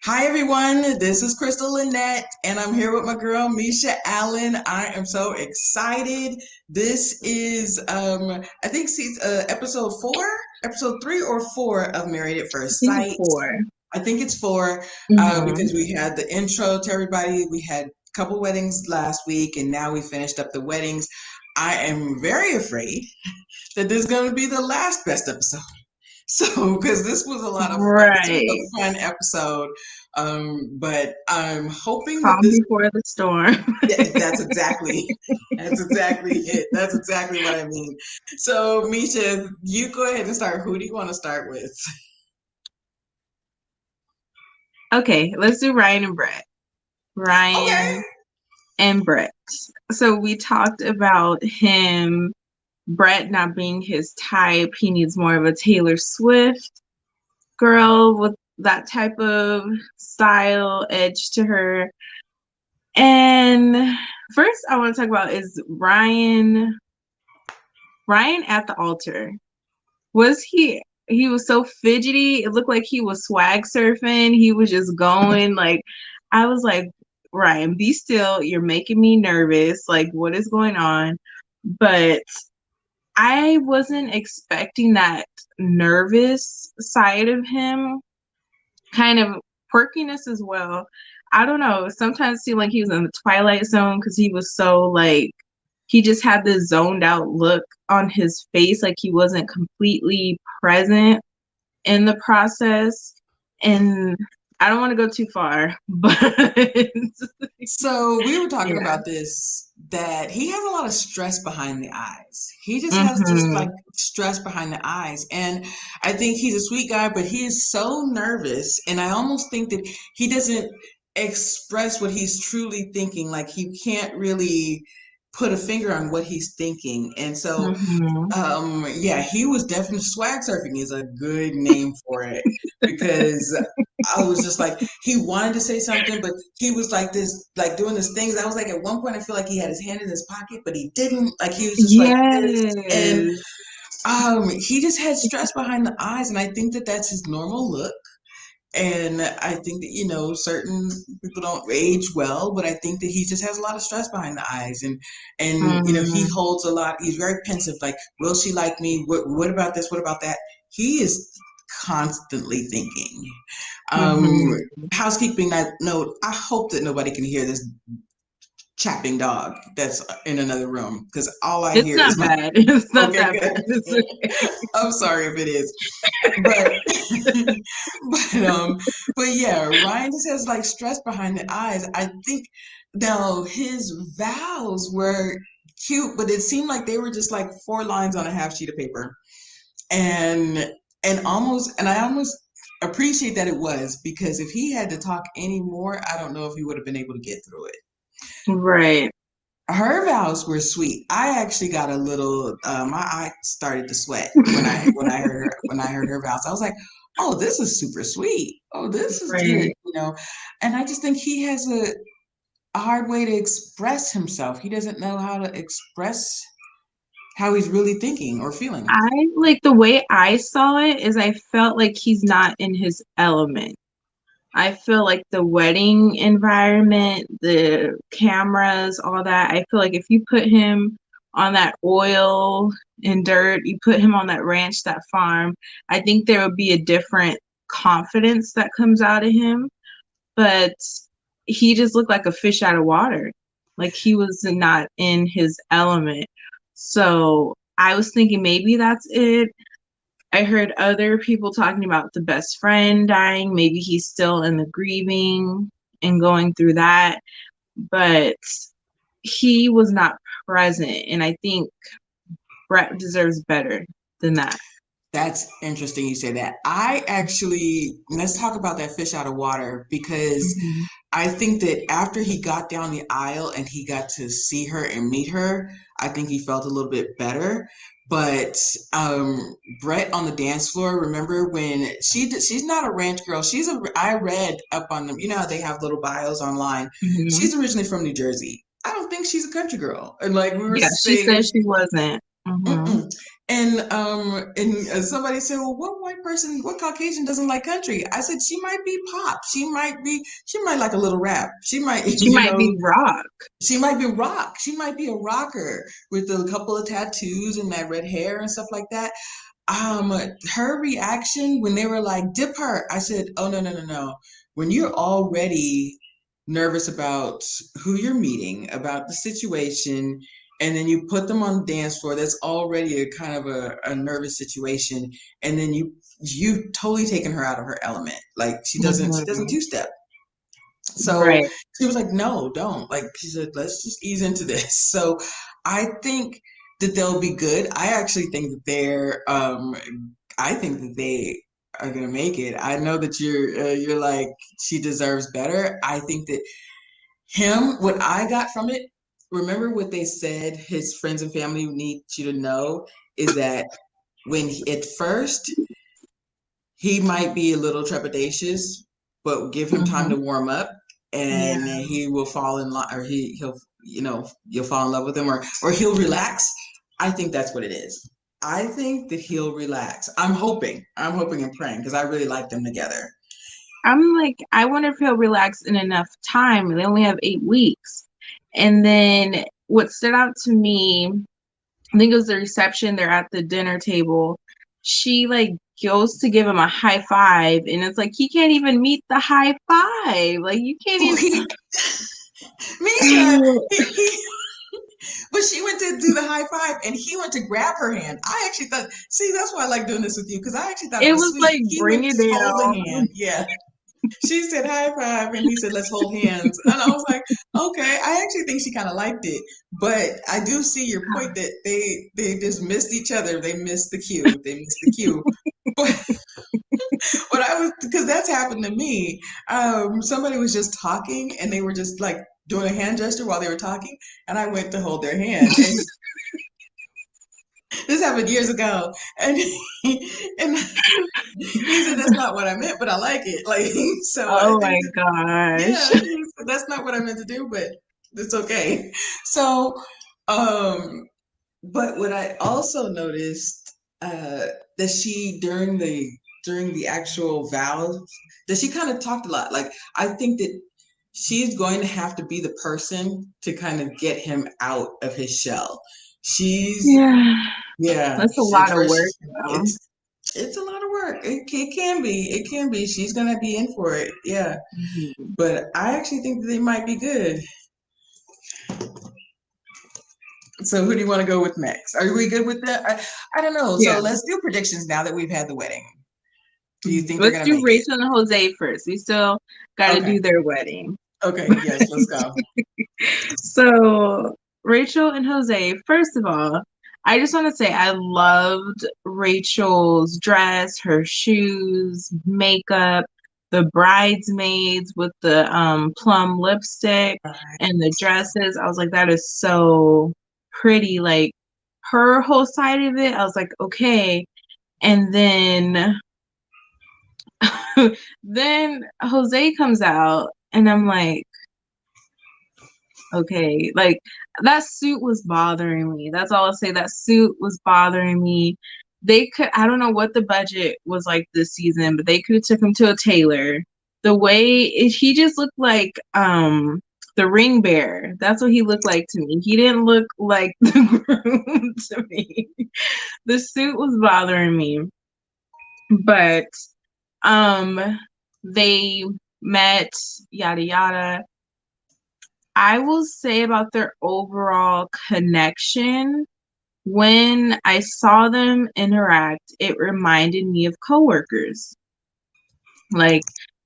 Hi everyone, this is Crystal Lynette, and I'm here with my girl Misha Allen. I am so excited. This is I think episode four, episode 3 or 4 of Married at I First think it's Sight. four. I think it's 4 Mm-hmm. because we had the intro to everybody. We had a couple weddings last week, and now we finished up the weddings. I am very afraid that this is going to be the last best episode. So, because this was Right. a fun episode, but I'm hoping that Calm this, before the storm. yeah, that's exactly it. That's exactly what I mean. So, Misha, you go ahead and start. Who do you want to start with? Okay, let's do Ryan and Brett. Okay. Ryan and Brett. So we talked about him, Brett not being his type. He needs more of a Taylor Swift girl with that type of style, edge to her. And first I want to talk about is Ryan at the altar. Was he was so fidgety. It looked like he was swag surfing. He was just going like I was like, Ryan, be still. You're making me nervous. Like, what is going on? But I wasn't expecting that nervous side of him, kind of quirkiness as well. I don't know. Sometimes it seemed like he was in the Twilight Zone because he was so like he just had this zoned out look on his face, like he wasn't completely present in the process. And I don't want to go too far, but So we were talking yeah. about this, that he has a lot of stress behind the eyes. He just has just like Hmm. stress behind the eyes. And I think he's a sweet guy, but he is so nervous. And I almost think that he doesn't express what he's truly thinking. Like he can't really put a finger on what he's thinking. And so Hmm. yeah, he was definitely swag surfing is a good name for it because I was just like he wanted to say something, but he was like this, like doing this things. I was like at one point I feel like he had his hand in his pocket, but he didn't. Like he was just like this, and Yes. he just had stress behind the eyes, and I think that that's his normal look. And I think that, certain people don't age well, but I think that he just has a lot of stress behind the eyes. And he Hmm. holds a lot, he's very pensive, like, will she like me? What about this? What about that? He is constantly thinking. Um, Hmm. Housekeeping note, I hope that nobody can hear this chapping dog that's in another room because all I It's hear not is my, bad. It's not okay, that bad. good. It's okay. I'm sorry if it is. But but yeah, Ryan just has like stress behind the eyes. I think now his vows were cute, but it seemed like they were just like 4 lines on a half sheet of paper. And and I almost appreciate that it was, because if he had to talk any more, I don't know if he would have been able to get through it. Right. Her vows were sweet. I actually got a little my eye started to sweat when I heard her vows. I was like, "Oh, this is super sweet. Oh, this is good," Right. And I just think he has a hard way to express himself. He doesn't know how to express how he's really thinking or feeling. I like the way I saw it is I felt like he's not in his element. I feel like the wedding environment, the cameras, all that, I feel like if you put him on that oil and dirt, you put him on that ranch, that farm, I think there would be a different confidence that comes out of him. But he just looked like a fish out of water. Like he was not in his element. So I was thinking maybe that's it. I heard other people talking about the best friend dying. Maybe he's still in the grieving and going through that, but he was not present. And I think Brett deserves better than that. That's interesting you say that. I actually, let's talk about that fish out of water, because Mhm. I think that after he got down the aisle and he got to see her and meet her, I think he felt a little bit better. But Brett on the dance floor, remember when she's not a ranch girl. I read up on them. You know how they have little bios online. Mhm. She's originally from New Jersey. I don't think she's a country girl. And like we were Yeah, she saying, said she wasn't. Hmm. mm-mm. And somebody said, "Well, what white person, what Caucasian doesn't like country?" I said, "She might be pop. She might like a little rap. She might, She might be rock. she might be rock. She might be a rocker with a couple of tattoos and that red hair and stuff like that." Um, Her reaction when they were like, "Dip her," I said, "Oh no, no, no, no. When you're already nervous about who you're meeting, about the situation, and then you put them on the dance floor, that's already a kind of a nervous situation, and then you've totally taken her out of her element. Like she doesn't Mhm. two step." So Right. she was like, "No, don't." Like she said, "Let's just ease into this." So I think that they'll be good. I actually think that I think that they are gonna make it. I know that you're like, she deserves better. I think that what I got from it, remember what they said his friends and family need you to know is that at first he might be a little trepidatious, but give him time Hmm. to warm up, Yeah. and he will fall in love, or he'll you'll fall in love with him, or he'll relax. I think that's what it is. I think that he'll relax. I'm hoping and praying because I really like them together. I'm like, I wonder if he'll relax in enough time. They only have 8 weeks. And then what stood out to me, I think it was the reception. They're at the dinner table. She like goes to give him a high five, and it's like he can't even meet the high five. Like you can't Oh, even. Misha, he but she went to do the high five and he went to grab her hand. I actually thought, see, that's why I like doing this with you because I actually thought it It was was sweet. like He bring went it to hold the down. hand. Yeah. She said high five and he said, "Let's hold hands." And I was like, okay, I actually think she kind of liked it. But I do see your point that they just missed each other. They missed the cue. They missed the cue. But what I was, because that's happened to me. Somebody was just talking and they were just like doing a hand gesture while they were talking, and I went to hold their hand, and this happened years ago, and and he said, "That's not what I meant, but I like it." Like, so I Oh think my that, gosh. yeah, he said, "That's not what I meant to do, but it's okay." So, um, but what I also noticed, that she during the actual vows, that she kind of talked a lot. Like, I think that she's going to have to be the person to kind of get him out of his shell. She's Yeah, Yeah, that's a at lot of first work though. it's a lot of work. It can be. It can be. She's gonna be in for it. Yeah. Mhm. But I actually think that they might be good. So who do you want to go with next? Are we good with that? I don't know. So Yeah. let's do predictions now that we've had the wedding. Do you think they're Let's gonna do make it? Rachel and Jose first. We still got to Okay. do their wedding. Okay. Yes. Let's go. So, Rachel and Jose, first of all, I just want to say I loved Rachel's dress, her shoes, makeup, the bridesmaids with the plum lipstick All right. and the dresses. I was like, that is so pretty. Like her whole side of it, I was like, okay. And then then Jose comes out and I'm like, okay, like that suit was bothering me. That's all I'll say. That suit was bothering me. They could, I don't know what the budget was like this season, but they could have took him to a tailor. The way he just looked like the ring bearer. That's what he looked like to me. He didn't look like the groom to me. The suit was bothering me. But um they met, yada yada. I will say about their overall connection, when I saw them interact, it reminded me of coworkers. Like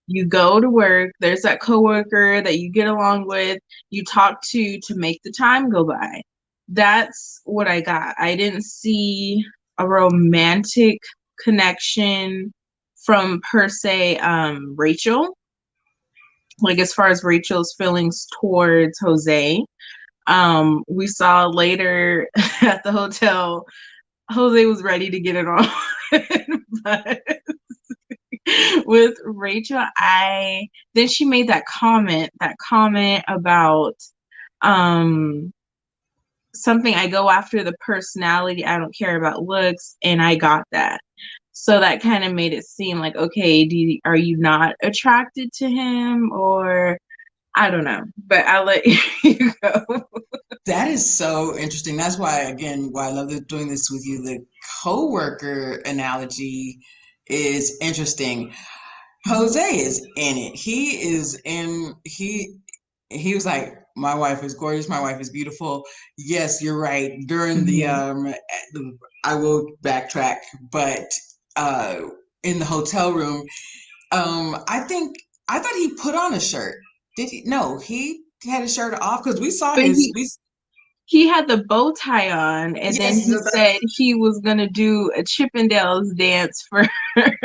you go to work, there's that coworker that you get along with, you talk to make the time go by. That's what I got. I didn't see a romantic connection from per se Rachel, like as far as Rachel's feelings towards Jose. We saw later at the hotel, Jose was ready to get it on. But with Rachel, I then she made that comment about um something I go after the personality. I don't care about looks, and I got that. So that kind of made it seem like, okay, are you not attracted to him, or I don't know, but I'll let you go. That is so interesting. That's why, again, why I love doing this with you. The coworker analogy is interesting. Jose is in it. He is in. He was like, my wife is gorgeous. My wife is beautiful. Yes, you're right. During Mhm. I will backtrack, but uh, in the hotel room, I thought he put on a shirt. Did he? No, he had his shirt off because we saw But his. We he had the bow tie on, and then yes, he said he was gonna do a Chippendales dance for her.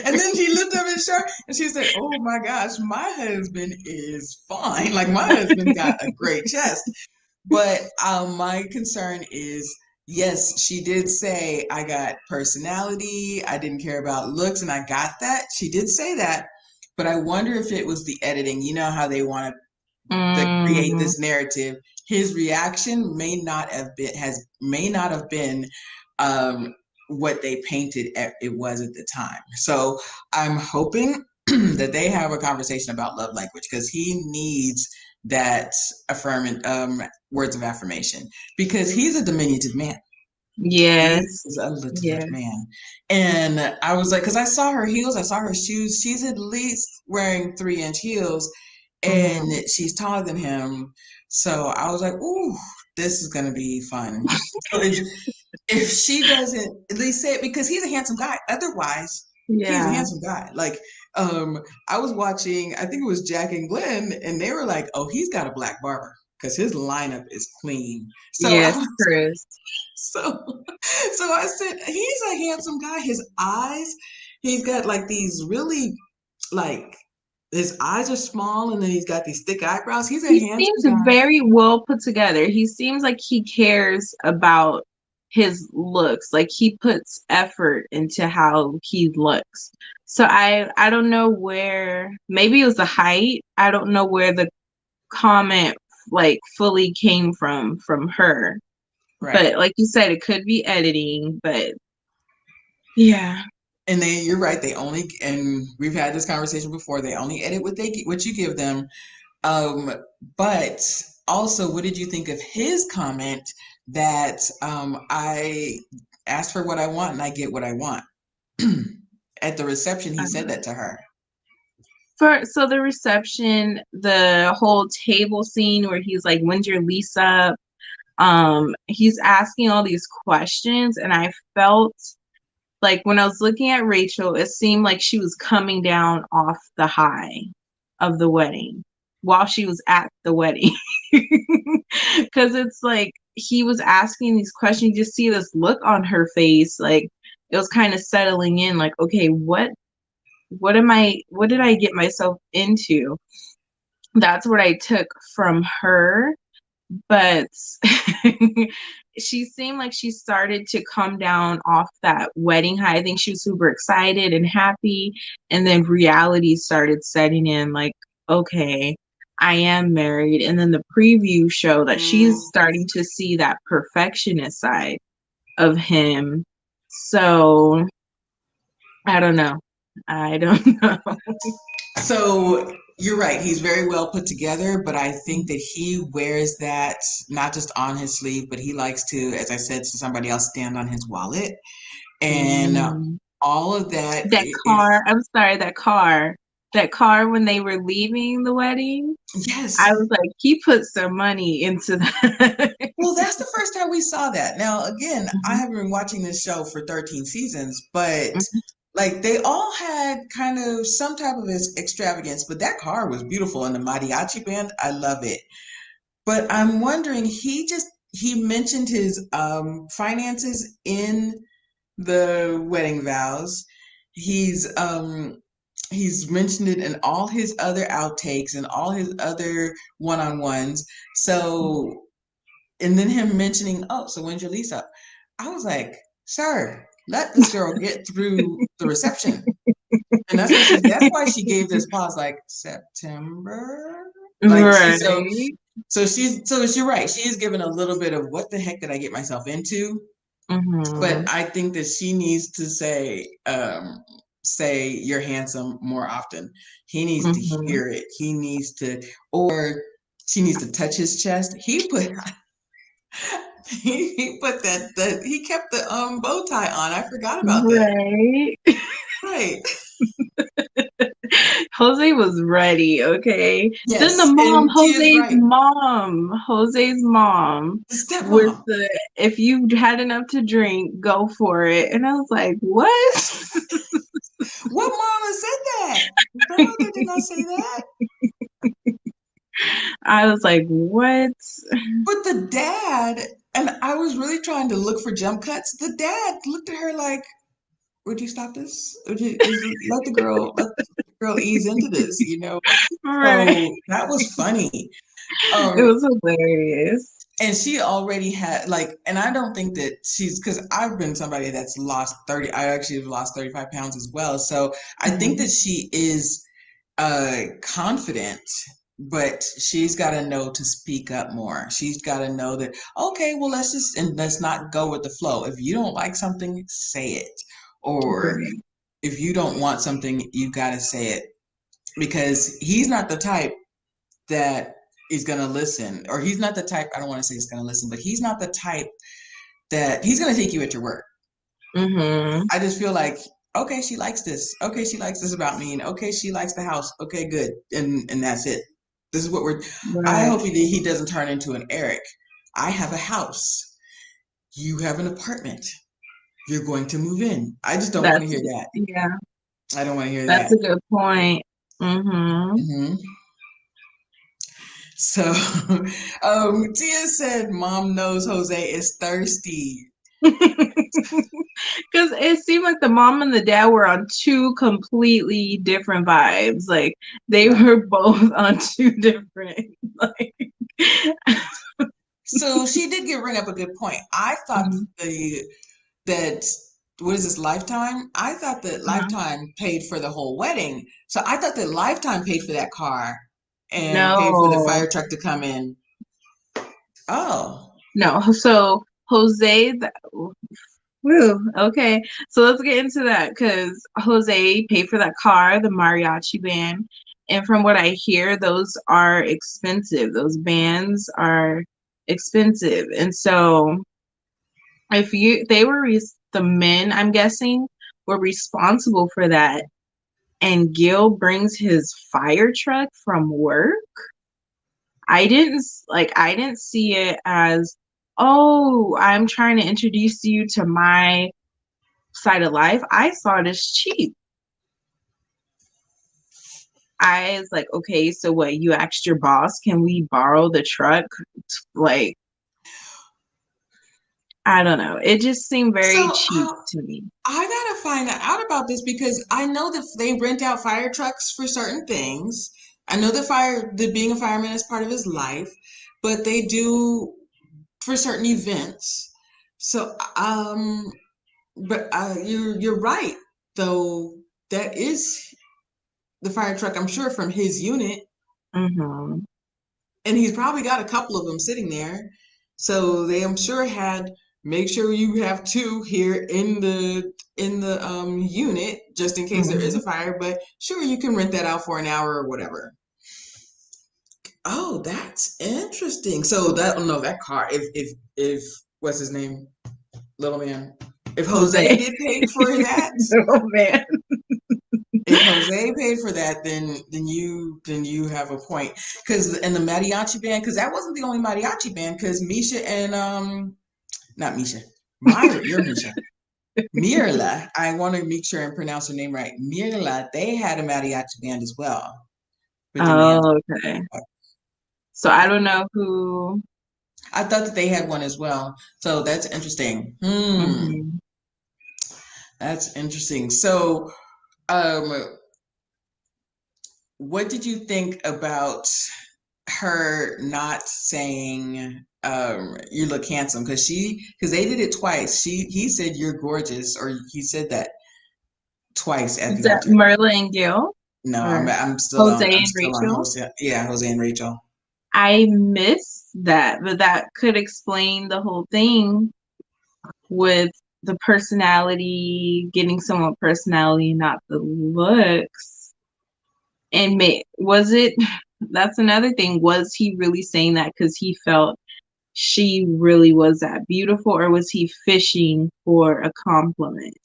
and then he lifted up his shirt and she said, "Oh my gosh, my husband is fine. Like my husband got a great chest." But my concern is, yes, she did say I got personality. I didn't care about looks, and I got that. She did say that, but I wonder if it was the editing. You know how they want to create Mm, this narrative. His reaction may not have been um, what they painted it was at the time. So I'm hoping that they have a conversation about love language because he needs that affirming words of affirmation because he's a diminutive man. He yes, is a little yes, man. And I was like, because I saw her heels, I saw her shoes. She's at least wearing 3-inch heels and mhm. she's taller than him. So I was like, ooh, this is going to be fun. So if she doesn't at least say it, because he's a handsome guy. Otherwise, he's a Yeah, handsome guy. Like, I was watching, I think it was Jack and Glenn, and they were like, oh, he's got a black barber because his lineup is clean. So I yes, was Chris. so, so I said, he's a handsome guy. His eyes, he's got like these really, like, his eyes are small and then he's got these thick eyebrows. He's a He handsome seems guy. very well put together. He seems like he cares about his looks. Like he puts effort into how he looks. So I don't know where, maybe it was the height. I don't know where the comment like fully came from her. Right. But like you said, it could be editing, but yeah. And you're right. And we've had this conversation before. They only edit what you give them. Um, but also, what did you think of his comment that I asked for what I want and I get what I want? At the reception, he said that to her. For so the reception, the whole table scene where he's like, "When's your lease up?" He's asking all these questions, and I felt like when I was looking at Rachel, it seemed like she was coming down off the high of the wedding while she was at the wedding. Because it's like he was asking these questions, you just see this look on her face, like it was kind of settling in, like, okay, what did I get myself into? That's what I took from her, but she seemed like she started to come down off that wedding high. I think she was super excited and happy, and then reality started setting in, like, okay, I am married. And then the preview show that she's Mm. starting to see that perfectionist side of him. So I don't know. I don't know. So you're right. He's very well put together, but I think that he wears that not just on his sleeve, but he likes to, as I said to somebody else, stand on his wallet. And Mm. all of that, That car, I'm sorry, that car when they were leaving the wedding, I yes. was like, he put some money into that. Well, that's the first time we saw that. Now, again, I Mhm, haven't been watching this show for 13 seasons, but mhm. like they all had kind of some type of extravagance, but that car was beautiful and the mariachi band, I love it. But I'm wondering, he mentioned his finances in the wedding vows. He's mentioned it in all his other outtakes and all his other one-on-ones. So and then him mentioning, oh, so when's your lease up? I was like, sir, let this girl get through the reception. And that's why she gave this pause, like September. Like Right. so So you're right. She is given a little bit of what the heck did I get myself into? But Mm-hmm. I think that she needs to say you're handsome more often. He needs to Mm-hmm. hear it. He needs to, or she needs to touch his chest. He put he put that he kept the bow tie on. I forgot about that. Right. Right. Jose was ready, okay? Then the Yes. mom, And Tia's right. Jose's mom The with stepmom. the if you had enough to drink, go for it. And I was like, what? What mama said that? Grandmother did not say that. I was like, what? But the dad, and I was really trying to look for jump cuts. The dad looked at her like, would you stop this? Would you just let the girl ease into this, you know? Right. So that was funny. It Um, was hilarious. and she already had like, and I don't think that she's because I've been somebody that's lost 30, I actually have lost 35 pounds as well. So I think Mhm. that she is confident, but she's got to know to speak up more. She's got to know that, okay, well, let's not go with the flow. If you don't like something, say it. Or Right. if you don't want something, you got to say it because he's not the type that is going to listen, or he's not the type, I don't want to say he's going to listen, but he's not the type that he's going to take you at your word. Mm-hmm. I just feel like, okay, she likes this. Okay, she likes this about me. And okay, she likes the house. Okay, good. And that's it. This is what we're, I Right. hope he doesn't turn into an Eric. I have a house. You have an apartment. You're going to move in. I just don't want to That's hear that. yeah, I don't want to hear that's that. a good point. Mm-hmm. Hmm. So, Tia said, "Mom knows Jose is thirsty." Because it seemed like the mom and the dad were on two completely different vibes. Like they Right. were both on two different like So she did bring up a good point. I thought Mhm. that what is this Lifetime? I thought that Uh-huh. Lifetime paid for the whole wedding. So I thought that Lifetime paid for that car and paid for the No, fire truck to come in. Oh, no. So Jose, woo, okay. So let's get into that because Jose paid for that car, the mariachi band. And from what I hear, those are expensive. Those bands are expensive. And so if you they were the men, I'm guessing, were responsible for that. And Gil brings his fire truck from work. I didn't see it as, oh, I'm trying to introduce you to my side of life. I saw it as cheap. I was like, okay, so what? You asked your boss, can we borrow the truck? Like, I don't know. It just seemed very so cheap to me. I gotta find out about this because I know that they rent out fire trucks for certain things. I know that being a fireman is part of his life, but they do for certain events. So, but you're right though. That is the fire truck, I'm sure, from his unit, Hmm. and he's probably got a couple of them sitting there. So they, I'm sure, had make sure you have two here in the unit just in case there is a Hmm. fire. But sure, you can rent that out for an hour or whatever. Oh, that's interesting. So that no, that car. If what's his name, little man. If Jose Jose. did pay for that, Oh man. if Jose paid for that, then you have a point. Because in the mariachi band, because that wasn't the only mariachi band. Because Misha and not Misha, Myra, you're Misha. Mirla, I want to make sure and pronounce her name right. Mirla, they had a mariachi band as well with their man. Oh, okay. So I don't know who. I thought that they had one as well. So that's interesting. Mhm. That's interesting. So, um, what did you think about her not saying you look handsome because they did it twice. He said you're gorgeous, or he said that twice at Is the that altar. Merla and Gil No, or I'm still Jose on and Rachel? Jose. Yeah, Jose and Rachel. I missed that, but that could explain the whole thing with the personality, getting someone personality, not the looks. And was it, that's another thing. Was he really saying that because he felt she really was that beautiful, or was he fishing for a compliment?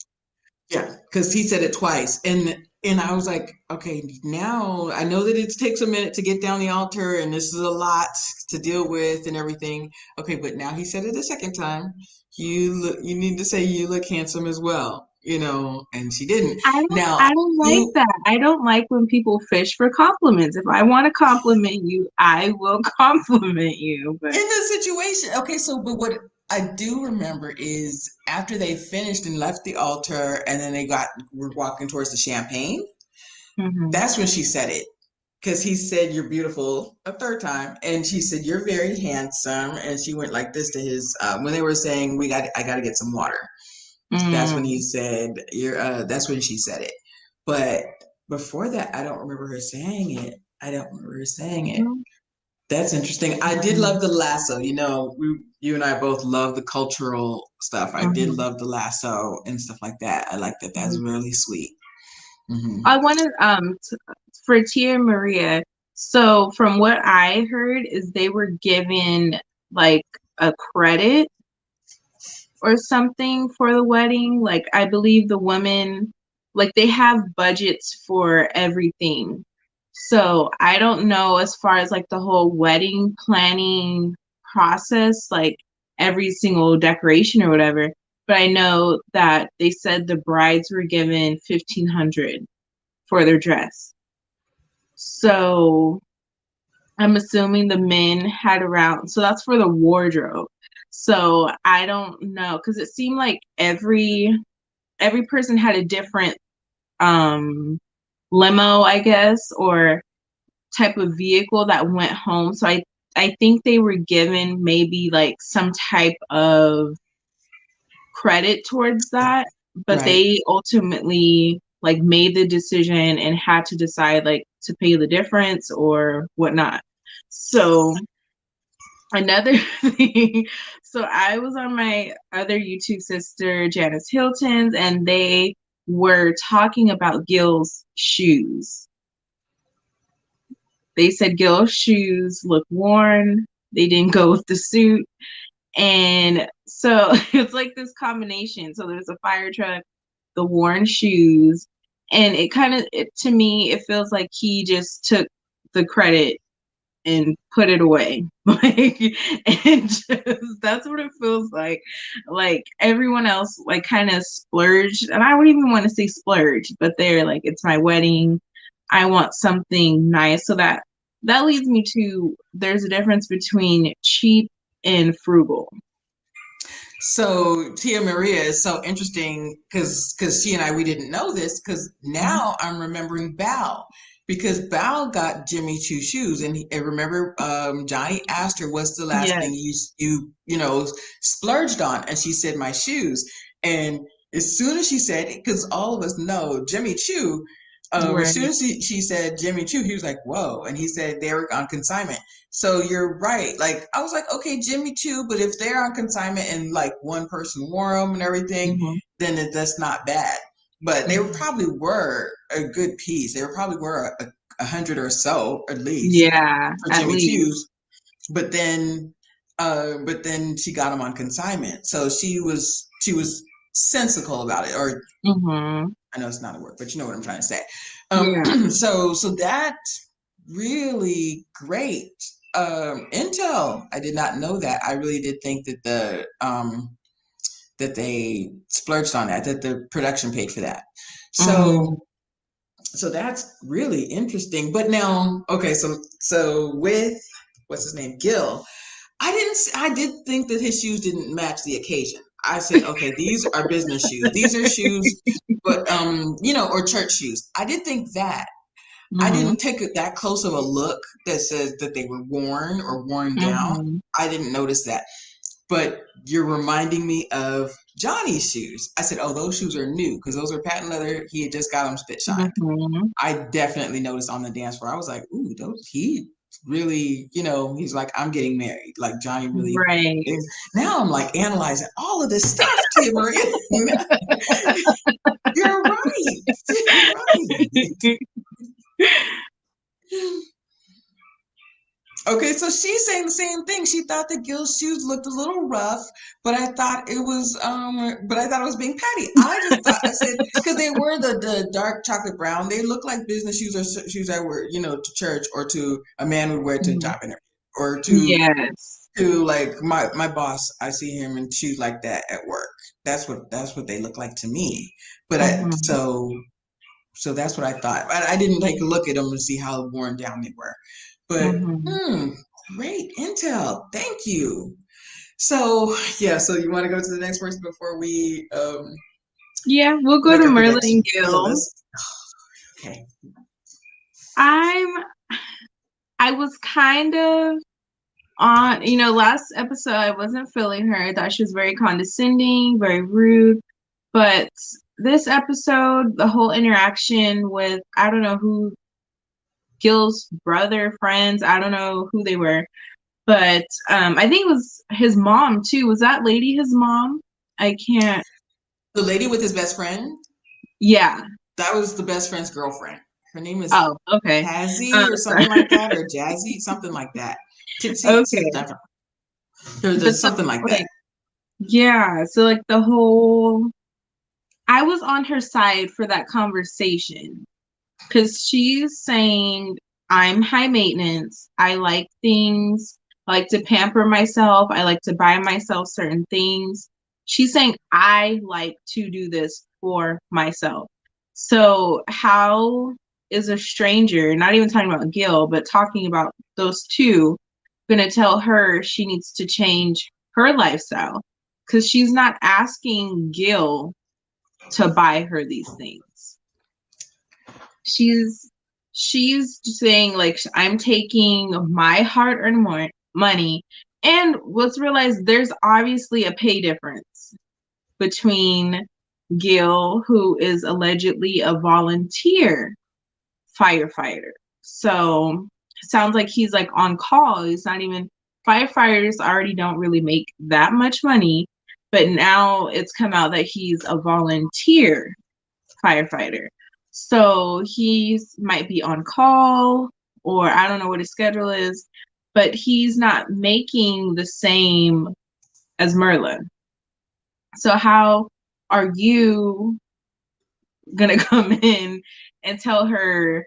Yeah, because he said it twice, and I was like, okay, now I know that it takes a minute to get down the altar, and this is a lot to deal with and everything. Okay, but now he said it a second time. You need to say you look handsome as well, and she didn't. I Now don't like you that. I don't like when people fish for compliments. If I want to compliment you, I will compliment you. But in the situation, okay, so but what I do remember is after they finished and left the altar, and then were walking towards the champagne. mhm. That's when she said it. Because he said you're beautiful a third time, and she said you're very handsome, and she went like this to his when they were saying I got to get some water. That's when he Mm. said you're. That's when she said it. But before that, I don't remember her saying it. I don't remember her saying it. That's interesting. I did love the lasso. You and I both love the cultural stuff. I did Mhm. love the lasso and stuff like that. I like that. That's Mhm. really sweet. Hmm. I wanted for Tia Maria. So from what I heard is they were given like a credit or something for the wedding. Like I believe the women, like they have budgets for everything. So I don't know as far as like the whole wedding planning process, like every single decoration or whatever. But I know that they said the brides were given 1,500 for their dress. So I'm assuming the men had around, so that's for the wardrobe. So I don't know because it seemed like every person had a different um limo, I guess, or type of vehicle that went home. So I think they were given maybe like some type of credit towards that, but Right. they ultimately like made the decision and had to decide like to pay the difference or whatnot. So another thing, so I was on my other YouTube sister, Janice Hilton's, and they were talking about Gil's shoes. They said Gil's shoes look worn. They didn't go with the suit. And so it's like this combination. So there's a fire truck, the worn shoes, and it kind of, to me, it feels like he just took the credit and put it away. Like, and just, that's what it feels like. Like everyone else, like kind of splurged, and I wouldn't even want to say splurge, but they're like, it's my wedding. I want something nice. So that leads me to there's a difference between cheap and frugal. So Tia Maria is so interesting because she and I we didn't know this because now I'm remembering Bao because Bao got Jimmy Choo shoes and remember Johnny asked her what's the last thing Yes. you splurged on and she said my shoes and as soon as she said because all of us know Jimmy Choo as soon Right. as she said Jimmy Choo he was like whoa and he said they were on consignment. So you're right. Like I was like, okay, Jimmy too, but if they're on consignment and like one person wore them and everything, Mm-hmm. then that's not bad. But they Mm-hmm. probably were a good piece. They were probably were a hundred or so at least Yeah, for at Jimmy least. Choo's. But then she got them on consignment, so she was sensical about it. Or Mm-hmm. I know it's not a word, but you know what I'm trying to say. Yeah. So that really great intel. I did not know that. I really did think that that they splurged on that the production paid for that. Mm-hmm. So that's really interesting. But now, okay, so with what's his name, Gil, I did think that his shoes didn't match the occasion. I said, okay, these are business shoes. These are shoes, but or church shoes. I did think that. I Mm-hmm. didn't take that close of a look that says that they were worn or worn down. Mm-hmm. I didn't notice that. But you're reminding me of Johnny's shoes. I said, oh, those shoes are new because those are patent leather. He had just got them spit shined. Mm-hmm. I definitely noticed on the dance floor. I was like, ooh, those he really, he's like, I'm getting married. Like Johnny really Right. is. Now I'm like analyzing all of this stuff, Tia Marie. You're right. You're right. Okay, so she's saying the same thing. She thought that Gil's shoes looked a little rough, but I thought it was being petty. I just thought I said because they were the dark chocolate brown. They look like business shoes or shoes I wear, to church or to a man would wear to a job interview or Yes. to like my boss. I see him in shoes like that at work. That's what they look like to me. But so that's what I thought. I didn't take a look at them to see how worn down they were. But great intel. Thank you. So yeah, so you want to go to the next person before we Yeah, we'll go look to at the Merlin next and on the Gil. list? Okay. I was kind of on, last episode I wasn't feeling her. I thought she was very condescending, very rude. But this episode, the whole interaction with, I don't know who, Gil's brother, friends, I don't know who they were. But I think it was his mom too. Was that lady his mom? I can't. The lady with his best friend? Yeah. That was the best friend's girlfriend. Her name is Oh, okay. Tazzy or something like that, or Jazzy, something like that. Titsy, Okay. there's something like that. Yeah. So like the whole, I was on her side for that conversation because she's saying I'm high maintenance. I like things. I like to pamper myself. I like to buy myself certain things. She's saying I like to do this for myself. So how is a stranger, not even talking about Gil, but talking about those two, going to tell her she needs to change her lifestyle? Because she's not asking Gil to buy her these things. She's saying like I'm taking my hard-earned money, and let's realize there's obviously a pay difference between Gil, who is allegedly a volunteer firefighter. So sounds like he's like on call. He's not even firefighters already don't really make that much money, but now it's come out that he's a volunteer firefighter. So he's might be on call or I don't know what his schedule is, but he's not making the same as Merlin. So how are you gonna come in and tell her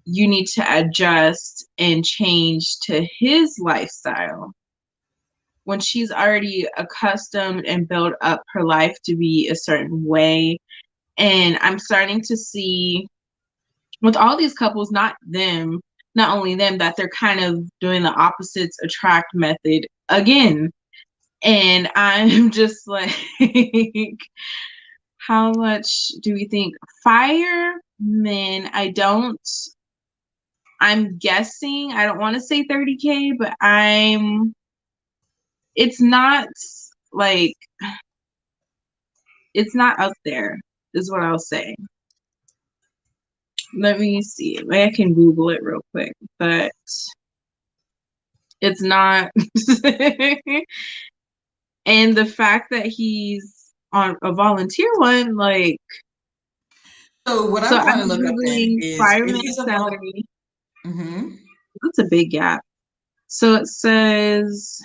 you need to adjust and change to his lifestyle when she's already accustomed and built up her life to be a certain way? And I'm starting to see with all these couples, not only them, that they're kind of doing the opposites attract method again. And I'm just like, how much do we think firemen? I'm guessing, I don't want to say 30K, but it's not like, it's not up there, is what I'll say. Let me see. Maybe I can Google it real quick, but it's not. And the fact that he's on a volunteer one, like, So what so I'm trying I'm to look up then Googling is if fireman he's a salary. mm-hmm. That's a big gap. So it says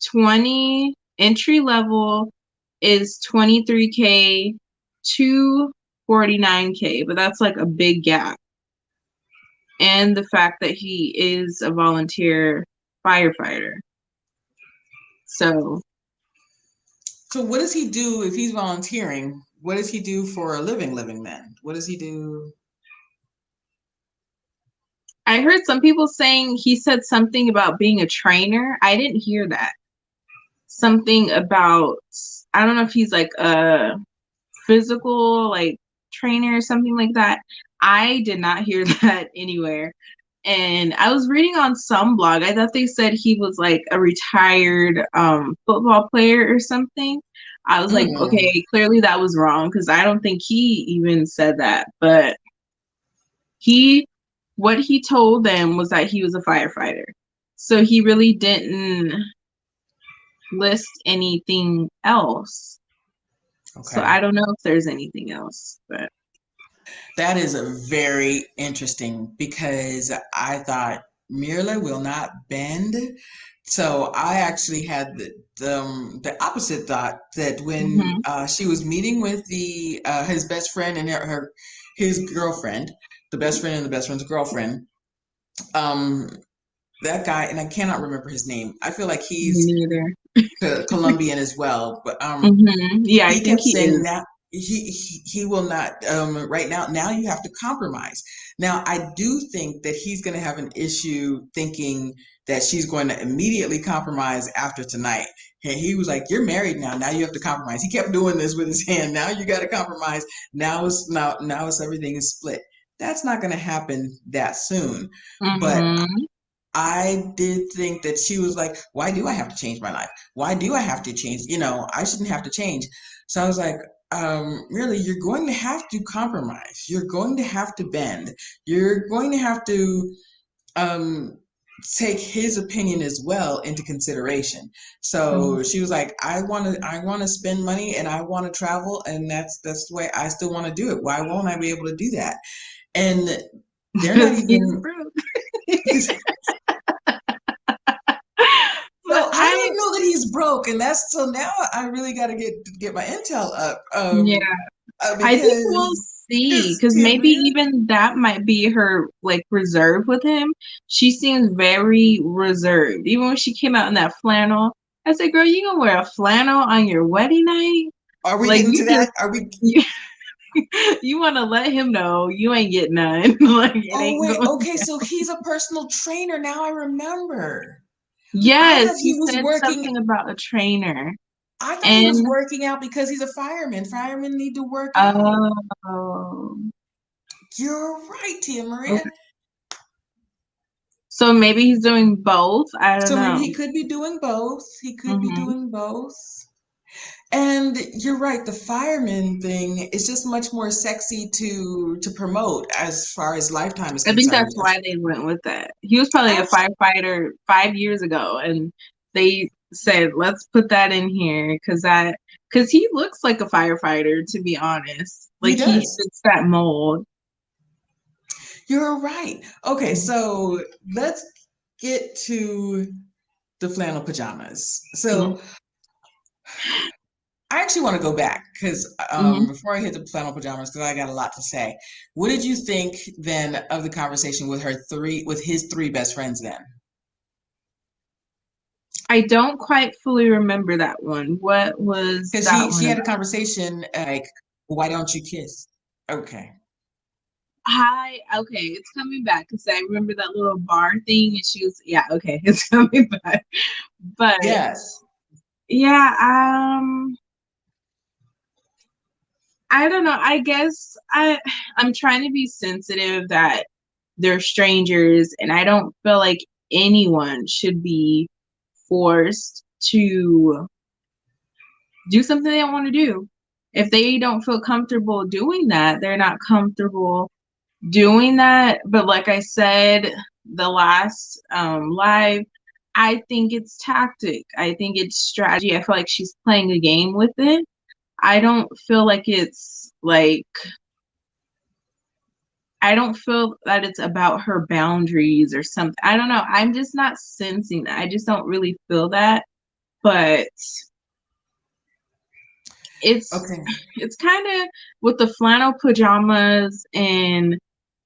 20 entry level is 23K to 49K, but that's like a big gap. And the fact that he is a volunteer firefighter. So what does he do if he's volunteering? What does he do for a living then? What does he do? I heard some people saying he said something about being a trainer. I didn't hear that. Something about, I don't know if he's like a physical like trainer or something like that. I did not hear that anywhere. And I was reading on some blog, I thought they said he was like a retired football player or something. I was like, okay, clearly that was wrong because I don't think he even said that. But he what he told them was that he was a firefighter. So he really didn't list anything else. So Okay. I don't know if there's anything else, but That is a very interesting because I thought Mirla will not bend. So I actually had the opposite thought that when hmm she was meeting with the his best friend and his girlfriend, the best friend and the best friend's girlfriend, um, that guy, and I cannot remember his name. I feel like me he's neither. Colombian as well, but Yeah, I he think kept he saying is. that he will not right now you have to compromise. Now I do think that he's going to have an issue thinking that she's going to immediately compromise after tonight. And he was like, you're married now you have to compromise. He kept doing this with his hand. Now you got to compromise. Now it's everything is split. That's not going to happen that soon. But hmm I did think that she was like, why do I have to change my life? Why do I have to change? I shouldn't have to change. So I was like, really, you're going to have to compromise. You're going to have to bend. You're going to have to um, take his opinion as well into consideration. So she was like, I want to spend money and I want to travel, and that's the way I still want to do it. Why won't I be able to do that? And they're not Because he's even. broke. But So I didn't know that he's broke, and that's so now I really got to get my intel up, yeah, I think we'll see because because Tia maybe Maria, even that might be her like reserve with him. She seems very reserved. Even when she came out in that flannel, I said, "Girl, you gonna wear a flannel on your wedding night? are we Like getting to that? Are we? you, you want to let him know you ain't getting none. Like it Oh ain't wait, going." okay, so he's a personal trainer now. I remember. I Yes, thought he he was said working. something about a trainer, I thought he was and working out because he's a fireman. Firemen need to work out. oh, You're right, Tia Maria. okay. So maybe he's doing both. I don't So maybe know. he could be doing both. He could be hmm doing both. And you're right, the fireman thing is just much more sexy to promote as far as Lifetime is I think concerned. that's why they went with that. He was probably a Abs- firefighter 5 years ago, and they said, "Let's put that in here," because he looks like a firefighter. To be honest, he like he does. fits that mold. You're right. Okay, so let's get to the flannel pajamas. Mm-hmm. So I actually want to go back because Mm-hmm. before I hit the flannel pajamas, because I got a lot to say. What did you think then of the conversation with his three best friends then? I don't quite fully remember that one. What was Because that she one had a about? conversation like, why don't you kiss? Okay. Hi, okay, it's coming back because I remember that little bar thing, and she was, yeah, okay, it's coming back. But Yes. yeah, I don't know. I guess I'm trying to be sensitive that they're strangers, and I don't feel like anyone should be forced to do something they don't want to do. If they don't feel comfortable doing that, they're not comfortable doing that. But like I said, the last live, I think it's tactic. I think it's strategy. I feel like she's playing a game with it. I don't feel like it's like I don't feel that it's about her boundaries or something. I don't know. I'm just not sensing that. I just don't really feel that. But it's Okay. it's kind of with the flannel pajamas and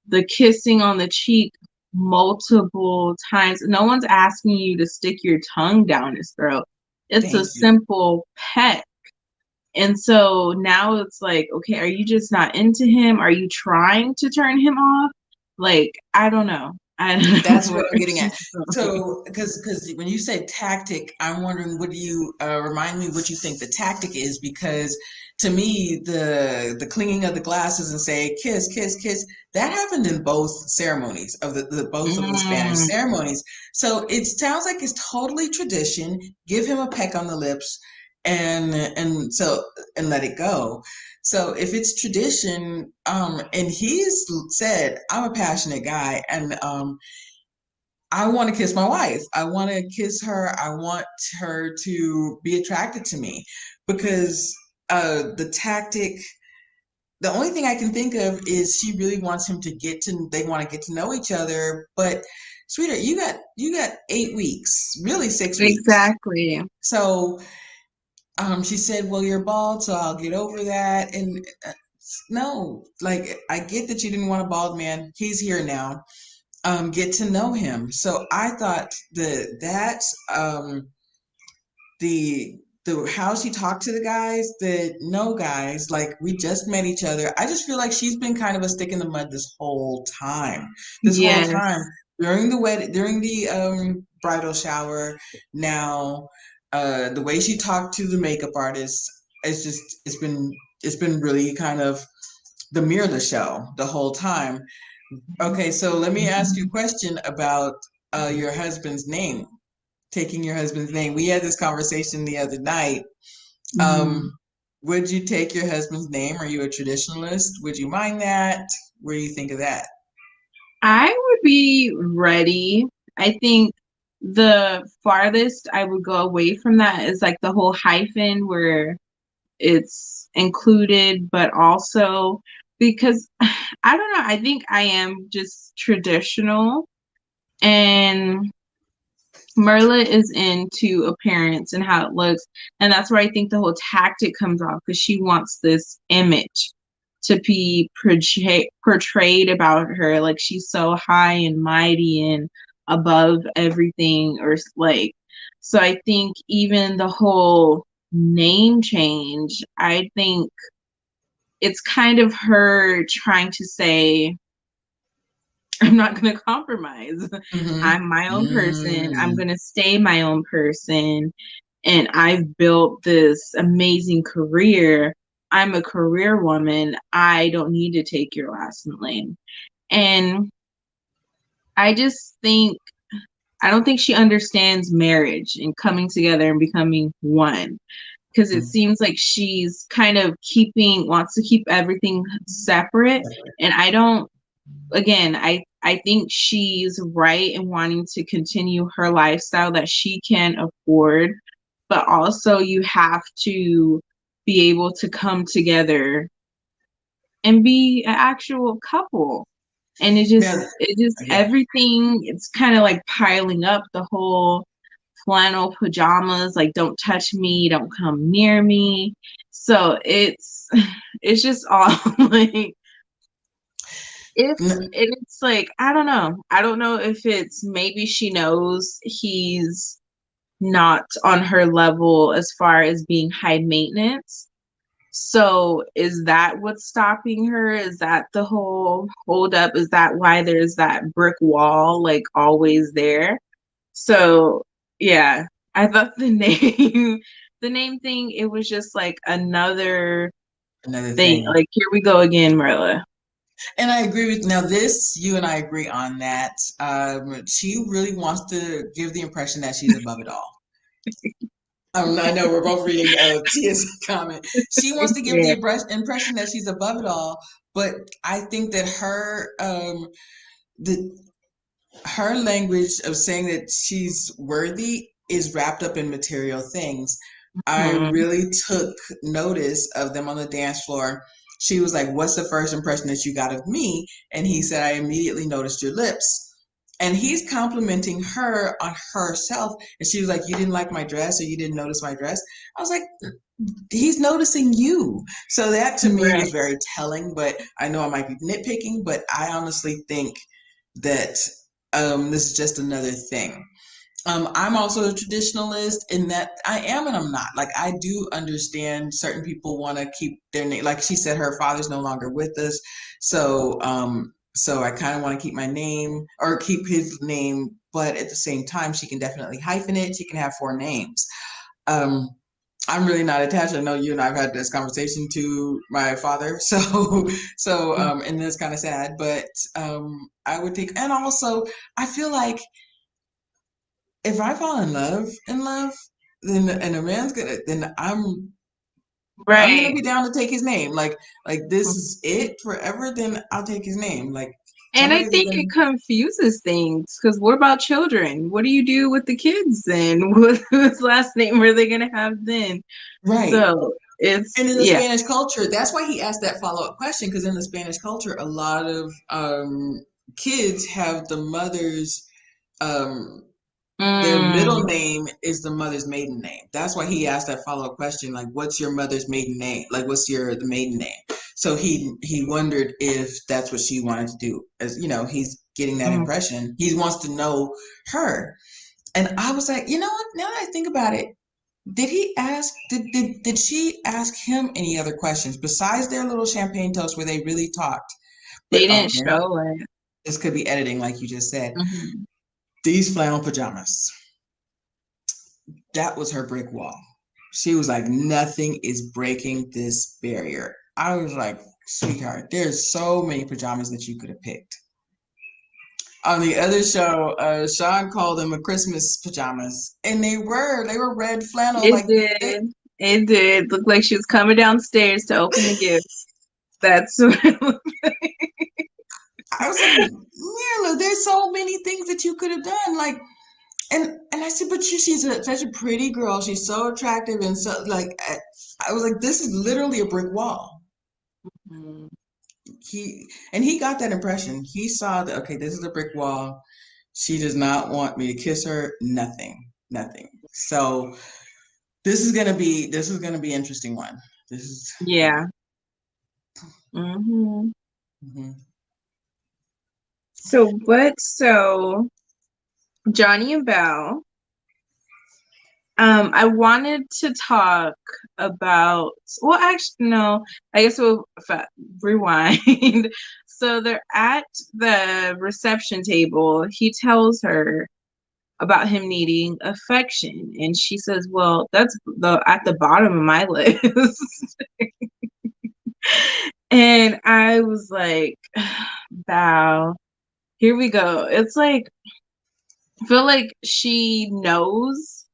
the kissing on the cheek multiple times. No one's asking you to stick your tongue down his throat. It's a Thank you. simple pet. And so now it's like, okay, are you just not into him? Are you trying to turn him off? Like, I don't know. I don't That's what know. I'm getting at. So, because when you say tactic, I'm wondering, what do you remind me what you think the tactic is? Because to me, the clinging of the glasses and say kiss, kiss, kiss, that happened in both ceremonies of the both of the Spanish Mm, ceremonies. So it sounds like it's totally tradition. Give him a peck on the lips, and let it go. So if it's tradition, and he's said, I'm a passionate guy, and I want to kiss my wife. I want to kiss her. I want her to be attracted to me because the tactic, the only thing I can think of is she really wants him to they want to get to know each other. But sweetheart, you got 8 weeks, really 6 weeks. Exactly. So she said, well, you're bald, so I'll get over that. And no, like, I get that you didn't want a bald man. He's here now. Get to know him. So I thought the how she talked to the guys, the no guys, like, we just met each other. I just feel like she's been kind of a stick in the mud this whole time. This whole time Yes. during the wedding, during the bridal shower. Now, the way she talked to the makeup artist, it's been really kind of the mirror the show the whole time. Okay, so let me ask you a question about your husband's name, taking your husband's name. We had this conversation the other night. Mhm. Um, would you take your husband's name? Are you a traditionalist? Would you mind that? What do you think of that? I would be ready. I think the farthest I would go away from that is like the whole hyphen where it's included, but also because I don't know, I think I am just traditional, and Merla is into appearance and how it looks. And that's where I think the whole tactic comes off because she wants this image to be portrayed about her like she's so high and mighty and above everything, or like, so I think even the whole name change, I think it's kind of her trying to say, I'm not going to compromise. Mm-hmm. I'm my own person. I'm Mm. going to stay my own person. And I've built this amazing career. I'm a career woman. I don't need to take your last name. And I just think, I don't think she understands marriage and coming together and becoming one. Because it seems like she's kind of wants to keep everything separate. And I don't, again, I think she's right in wanting to continue her lifestyle that she can afford, but also you have to be able to come together and be an actual couple. And Now, it just yeah. everything, it's kind of like piling up, the whole flannel pajamas, like don't touch me, don't come near me. So it's just all like, N- it's like, I don't know. I don't know if it's maybe she knows he's not on her level as far as being high maintenance. So is that what's stopping her? Is that the whole hold up? Is that why there's that brick wall like always there? So yeah, I thought the name the name thing, it was just like another Another thing. thing. Like, here we go again, Marilla. And I agree with now this, you and I agree on that. She really wants to give the impression that she's above it all. I know we're both reading Tia's comment. She wants to give the Yeah. impression that she's above it all, but I think that the her language of saying that she's worthy is wrapped up in material things. I Mhm. really took notice of them on the dance floor. She was like, what's the first impression that you got of me? And he said, I immediately noticed your lips. And he's complimenting her on herself. And she was like, you didn't like my dress, or you didn't notice my dress. I was like, he's noticing you. So that to me was Right. very telling, but I know I might be nitpicking, but I honestly think that this is just another thing. I'm also a traditionalist in that I am and I'm not. Like, I do understand certain people want to keep their name. Like she said, her father's no longer with us, so I kind of want to keep my name or keep his name, but at the same time, she can definitely hyphen it. She can have four names. Um, I'm really not attached. I know you and I've had this conversation to my father, and that's kind of sad. But I would think, and also I feel like if I fall in love, then and a man's gonna then I'm gonna Right. be down to take his name. Like this is it forever, then I'll take his name. Like And I somebody that's think gonna it confuses things because what about children? What do you do with the kids then? Whose last name are they gonna have then? right. So it's And in the yeah. Spanish culture, that's why he asked that follow-up question, because in the Spanish culture, a lot of kids have the mother's um their middle Mm, name is the mother's maiden name. That's why he asked that follow-up question, like, what's your mother's maiden name? Like, what's the maiden name? So he wondered if that's what she wanted to do. As you know, he's getting that mm. impression. He wants to know her. And I was like, you know what? Now that I think about it, did she ask him any other questions besides their little champagne toast where they really talked? They But didn't again, show it. this could be editing, like you just said. Mhm. These flannel pajamas. That was her brick wall. She was like, nothing is breaking this barrier. I was like, sweetheart, there's so many pajamas that you could have picked. On the other show, Sean called them a Christmas pajamas, and they were red flannel. It Like they, did. It did. Look like she was coming downstairs to open the gift. That's what it looked like. I was like, Mirla, there's so many things that you could have done. Like, and I said, but such a pretty girl. She's so attractive, and so like, I was like, this is literally a brick wall. Mhm. He got that impression. He saw that, okay, this is a brick wall. She does not want me to kiss her. Nothing, nothing. So this is gonna be an interesting one. This is yeah. Yeah. Hmm. Mhm. So Johnny and Belle. I wanted to talk about, well, actually, no, I guess rewind. So they're at the reception table. He tells her about him needing affection, and she says, "Well, that's the at the bottom of my list." And I was like, "Wow, here we go." It's like I feel like she knows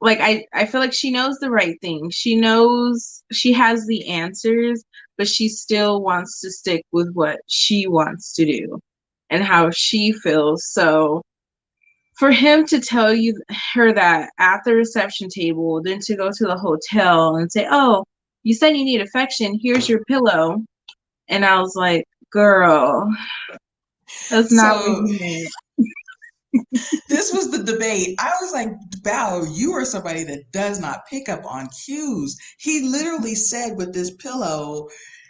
like I feel like she knows the right thing. She knows she has the answers, but she still wants to stick with what she wants to do and how she feels. So for him to tell her that at the reception table, then to go to the hotel and say, "Oh, you said you need affection. Here's your pillow." And I was like, "Girl, that's not what So you meant." this was the debate. I was like, Bao, you are somebody that does not pick up on cues. He literally said with this pillow,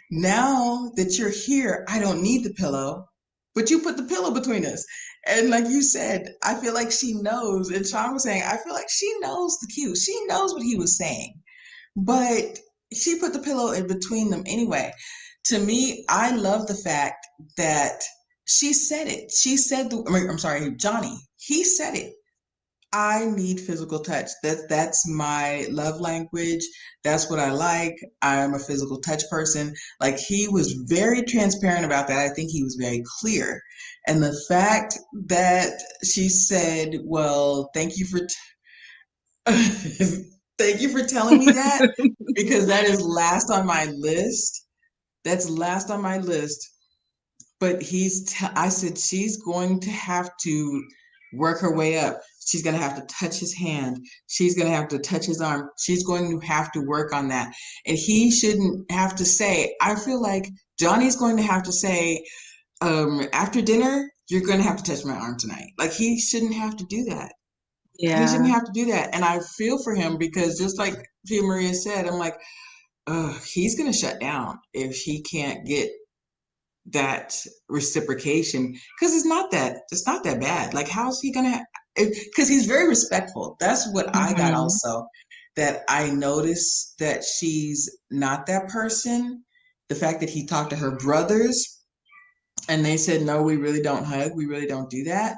now that you're here, I don't need the pillow, but you put the pillow between us. And like you said, I feel like she knows. And Sean was saying, I feel like she knows the cues. She knows what he was saying, but she put the pillow in between them anyway. To me, I love the fact that she said it. She said I'm sorry, Johnny. He said it. I need physical touch. That's my love language. That's what I like. I'm a physical touch person. Like he was very transparent about that. I think he was very clear. And the fact that she said, "Well, thank you for thank you for telling me that because that is last on my list. That's last on my list." But I said she's going to have to work her way up. She's going to have to touch his hand. She's going to have to touch his arm. She's going to have to work on that. And he shouldn't have to say, I feel like Johnny's going to have to say, after dinner, you're going to have to touch my arm tonight. Like he shouldn't have to do that. He shouldn't Yeah. have to do that. And I feel for him because just like Tia Maria said, I'm like, he's going to shut down if he can't get that reciprocation because it's not that bad. Like how's he gonna, because he's very respectful. That's what I got Hmm. also, that I noticed that she's not that person. The fact that he talked to her brothers and they said, no, we really don't hug, we really don't do that.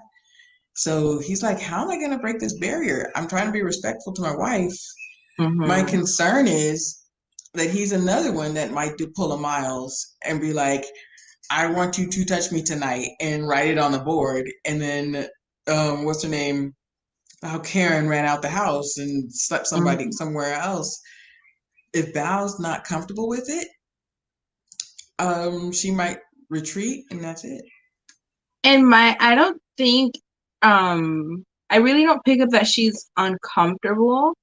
So he's like, how am I going to break this barrier? I'm trying to be respectful to my wife. My Hmm. concern is that he's another one that might do pull a Miles and be like, I want you to touch me tonight and write it on the board. And then, what's her name? how Karen ran out the house and slept somebody Mhm. somewhere else. If Val's not comfortable with it, she might retreat and that's it. And I don't think, I really don't pick up that she's uncomfortable.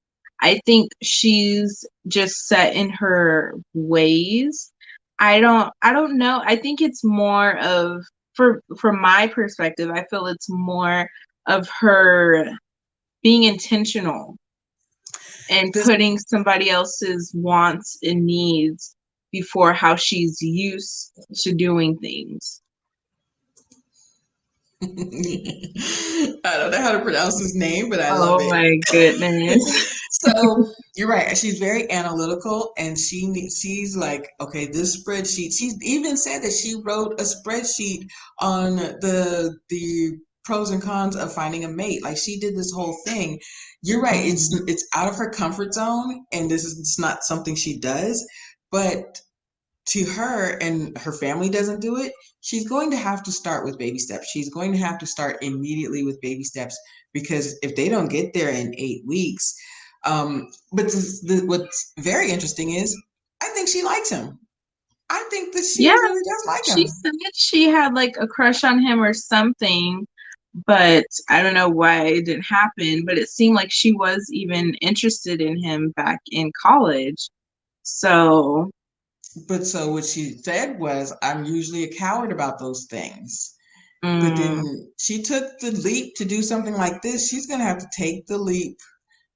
I think she's just set in her ways. I don't know. I think it's more of, from my perspective, I feel it's more of her being intentional and This putting somebody else's wants and needs before how she's used to doing things. I don't know how to pronounce his name, but I love Oh it. my goodness. So you're right. She's very analytical, and she's like, okay, this spreadsheet. She even said that she wrote a spreadsheet on the pros and cons of finding a mate. Like she did this whole thing. You're right. Mhm. It's out of her comfort zone, and this is it's not something she does. But to her and her family doesn't do it, she's going to have to start with baby steps. She's going to have to start immediately with baby steps because if they don't get there in 8 weeks, but what's very interesting is I think she likes him. I think that she Yeah, really does like she him. said she had like a crush on him or something, but I don't know why it didn't happen. But it seemed like she was even interested in him back in college. So, But so what she said was, I'm usually a coward about those things. But mm, then she took the leap to do something like this. She's going to have to take the leap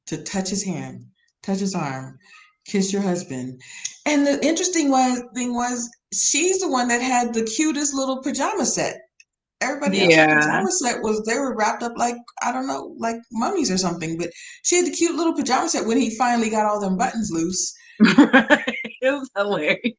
to touch his hand, touch his arm, kiss your husband. And the interesting thing was, she's the one that had the cutest little pajama set. Everybody else's yeah. pajama set was they were wrapped up like I don't know, like mummies or something. But she had the cute little pajama set when he finally got all them buttons loose. It was hilarious.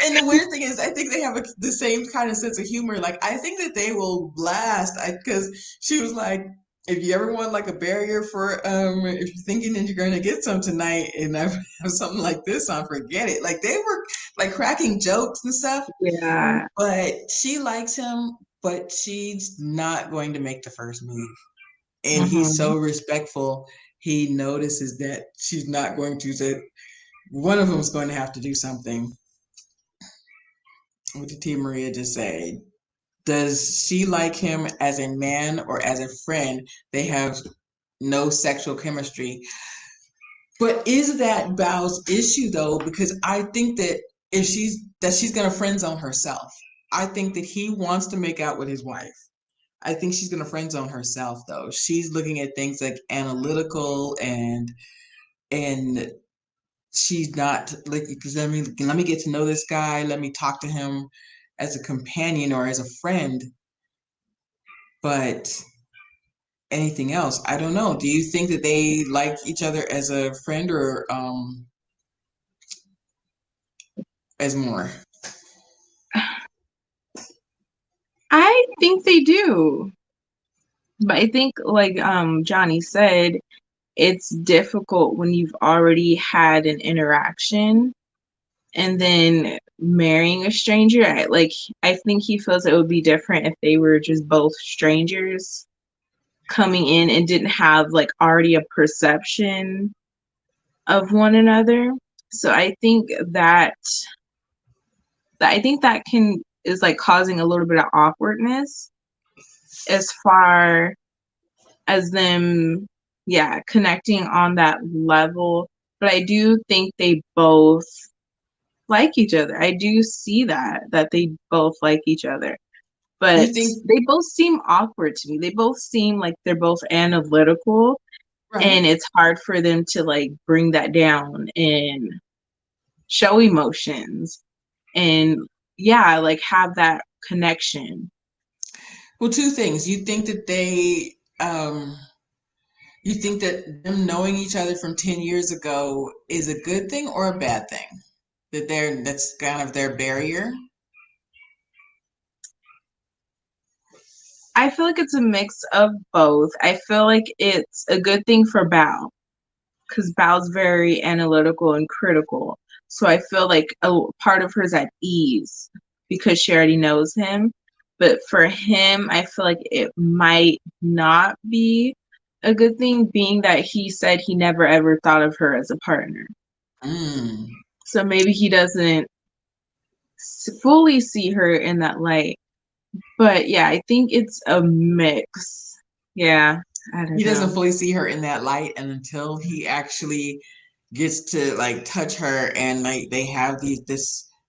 And the weird thing is, I think they have the same kind of sense of humor. Like, I think that they will blast. Because she was like, if you ever want like a barrier for, if you're thinking that you're going to get some tonight, and I have something like this on, forget it. Like they were like cracking jokes and stuff. Yeah. But she likes him, but she's not going to make the first move. And he's Hmm. so respectful. He notices that she's not going to. That one of them's going to have to do something. What did Tia Maria just say? Does she like him as a man or as a friend? They have no sexual chemistry. But is that Bao's issue though? Because I think that if she's gonna friend zone herself. I think that he wants to make out with his wife. I think she's gonna friend zone herself though. She's looking at things like analytical and she's not like because let me get to know this guy. Let me talk to him as a companion or as a friend. But anything else. I don't know. Do you think that they like each other as a friend or as more? I think they do. But I think, like Johnny said, it's difficult when you've already had an interaction and then marrying a stranger. I think he feels it would be different if they were just both strangers coming in and didn't have like already a perception of one another. So I think that can is like causing a little bit of awkwardness as far as them, yeah, connecting on that level. But I do think they both like each other. I do see that they both like each other. You But think they both seem awkward to me. They both seem like they're both analytical, right? and it's hard for them to like bring that down and show emotions and, yeah, like have that connection. Well, two things. You think that them knowing each other from 10 years ago is a good thing or a bad thing? That's kind of their barrier. I feel like it's a mix of both. I feel like it's a good thing for Bao because Bao's very analytical and critical. So I feel like a part of her's at ease because she already knows him. But for him, I feel like it might not be a good thing, being that he said he never ever thought of her as a partner. Mm. So maybe he doesn't fully see her in that light. But yeah, I think it's a mix. Yeah, I He don't doesn't know. fully see her in that light, and until he actually gets to like touch her and like they have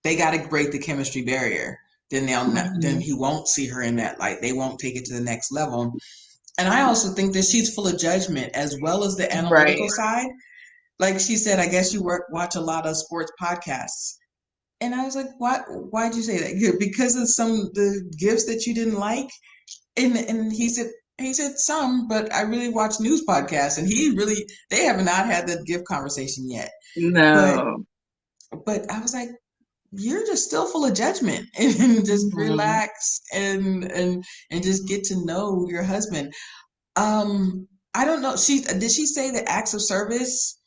they got to break the chemistry barrier. Then they'll not, then Mhm. he won't see her in that light. They won't take it to the next level. And I also think that she's full of judgment as well as the Right. analytical side. Like she said, I guess you watch a lot of sports podcasts. And I was like, "What? Why'd you say that?" Yeah, because of some the gifts that you didn't like. And he said some, but I really watch news podcasts, and they have not had the gift conversation yet. But No. but I was like, you're just still full of judgment, and just Mhm. relax and just get to know your husband. I don't know. Did she say the acts of service?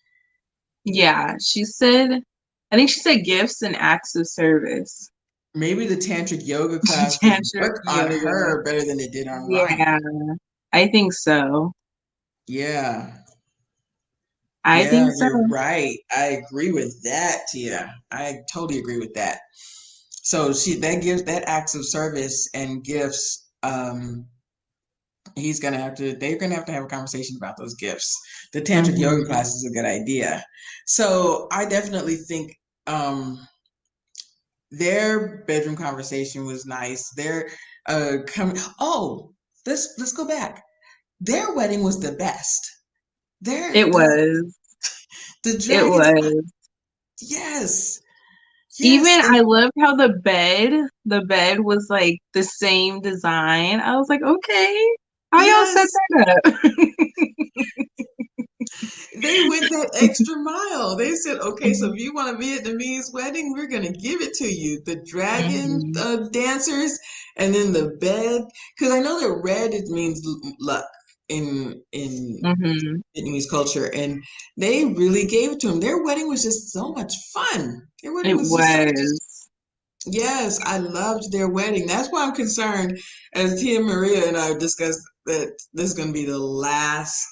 Yeah, she said, I think she said gifts and acts of service. Maybe the tantric yoga class would Tantric work on yoga. her better than it did on Yeah, Ryan. I think so. Yeah. I Yeah, think so. you're right. I agree with that, Tia. I totally agree with that. So that gives that acts of service and gifts. They're gonna have a conversation about those gifts. The tantric yoga Hmm. class is a good idea. So I definitely think their bedroom conversation was nice. Their coming. Oh, let's go back. Their wedding was the best. Their It was. the It dragons. was. Yes, yes, Even I loved how the bed was like the same design. I was like, okay, how y'all set yes. that up? They went that extra mile. They said, okay, so if you want a Vietnamese wedding, we're going to give it to you. The dragon Hmm. dancers, and then the bed. Because I know that red, it means luck in Hmm. Vietnamese culture. And they really gave it to him. Their wedding was just so much fun. Their wedding It was just so much. was. Yes, I loved their wedding. That's why I'm concerned, as Tia Maria and I discussed, that this is going to be the last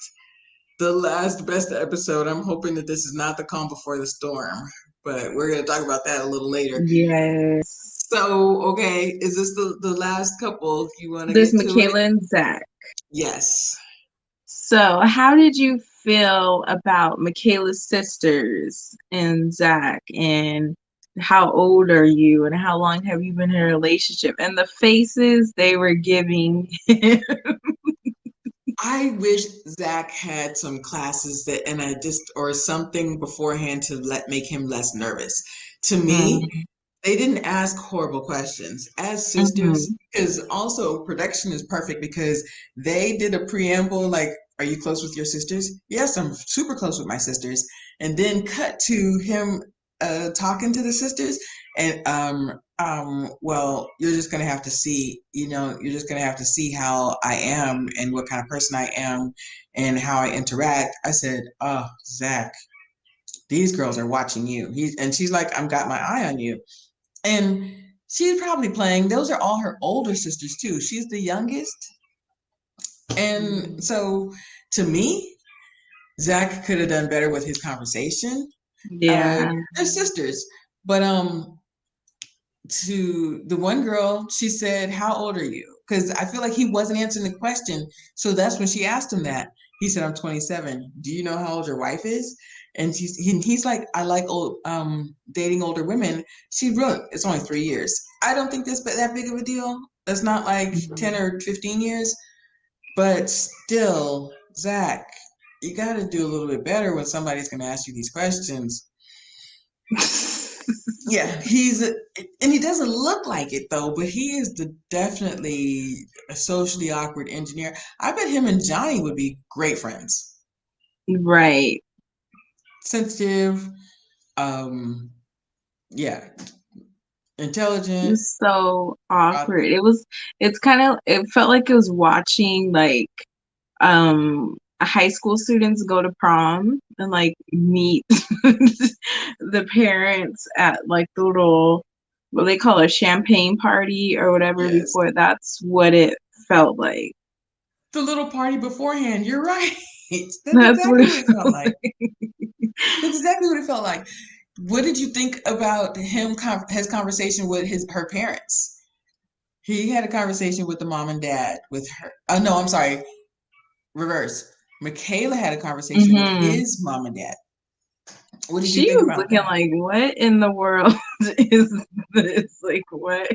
best episode. I'm hoping that this is not the calm before the storm, but we're going to talk about that a little later. Yes. So, okay, is this the last couple? You want to This get to it? Michaela and Zach. Yes. So, how did you feel about Michaela's sisters and Zach? And how old are you? And how long have you been in a relationship? And the faces they were giving. I wish Zach had some classes or something beforehand to make him less nervous. To me, Mm-hmm. they didn't ask horrible questions as sisters, because also production is perfect because they did a preamble like, are you close with your sisters? Yes, I'm super close with my sisters. And then cut to him talking to the sisters. And well, you're just gonna have to see, you're just gonna have to see how I am and what kind of person I am and how I interact. I said, oh, Zach, these girls are watching you. And she's like, I've got my eye on you. And she's probably playing. Those are all her older sisters too. She's the youngest. And so to me, Zach could have done better with his conversation. Yeah. They're sisters. But to the one girl, she said, how old are you? Because I feel like he wasn't answering the question. So that's when she asked him that. He said, I'm 27. Do you know how old your wife is? And he's like, I like dating older women. She wrote, it's only 3 years. I don't think that's that big of a deal. That's not like 10 Mhm. or 15 years. But still, Zach, you got to do a little bit better when somebody's going to ask you these questions. Yeah, and he doesn't look like it though, but he is definitely a socially awkward engineer. I bet him and Johnny would be great friends. Right. Sensitive, um, yeah, It intelligent. was so awkward. It felt like it was watching like high school students go to prom and like meet the parents at like the little what they call a champagne party or whatever Yes. before. That's what it felt like. The little party beforehand. You're right. That's That's what exactly it what it felt felt like. like. That's exactly what it felt like. What did you think about his conversation with her parents? He had a conversation with the mom and dad with her. Oh no, I'm sorry. Reverse. Michaela had a conversation with Hmm. his mom and dad. What did you She think was about looking that? like, what in the world is this? Like, what?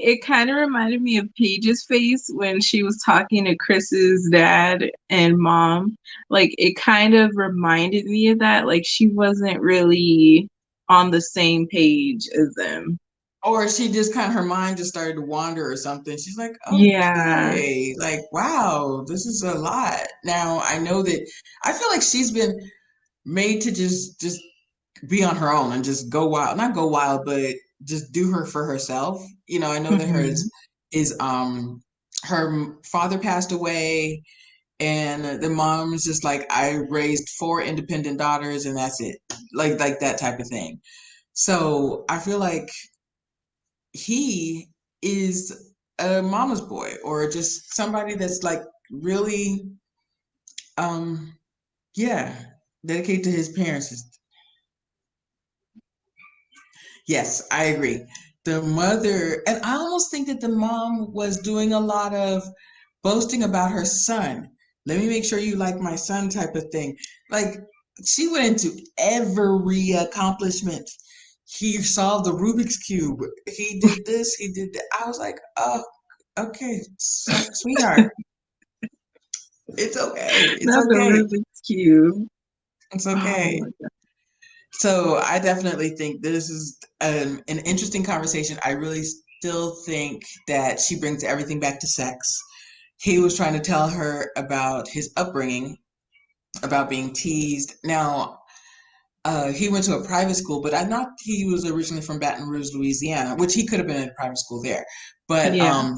It kind of reminded me of Paige's face when she was talking to Chris's dad and mom. Like, it kind of reminded me of that. Like, she wasn't really on the same page as them. Or she just kind of, her mind just started to wander or something. She's like, Yeah. okay, like, wow, this is a lot. Now I know that I feel like she's been made to just be on her own and just go wild, not go wild, but just do her for herself. I know that Hmm. her father passed away, and the mom is just like, I raised four independent daughters and that's it. Like that type of thing. So I feel like he is a mama's boy, or just somebody that's like really um yeah, dedicated to his parents. Yes, I agree. The mother, and I almost think that the mom was doing a lot of boasting about her son. Let me make sure you like my son type of thing. Like, she went into every accomplishment. He solved the Rubik's Cube. He did this, he did that. I was like, oh, okay, sweetheart. It's okay. It's Not the okay. Rubik's Cube. It's Oh okay. my God. So I definitely think this is an interesting conversation. I really still think that she brings everything back to sex. He was trying to tell her about his upbringing, about being teased. Now, he went to a private school, but I thought he was originally from Baton Rouge, Louisiana, which he could have been in a private school there. But Yeah.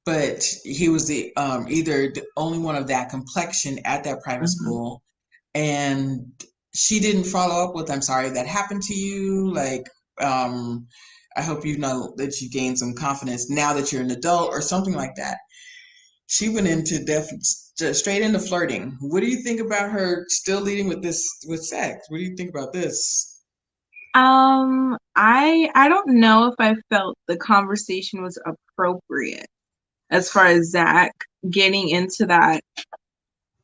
but he was the either the only one of that complexion at that private Mhm. school, and she didn't follow up with, I'm sorry that happened to you, like, um I hope you know that you gained some confidence now that you're an adult, or something like that. She went into just straight into flirting. What do you think about her still leading with this, with sex? What do you think about this? I don't know if I felt the conversation was appropriate as far as Zach getting into that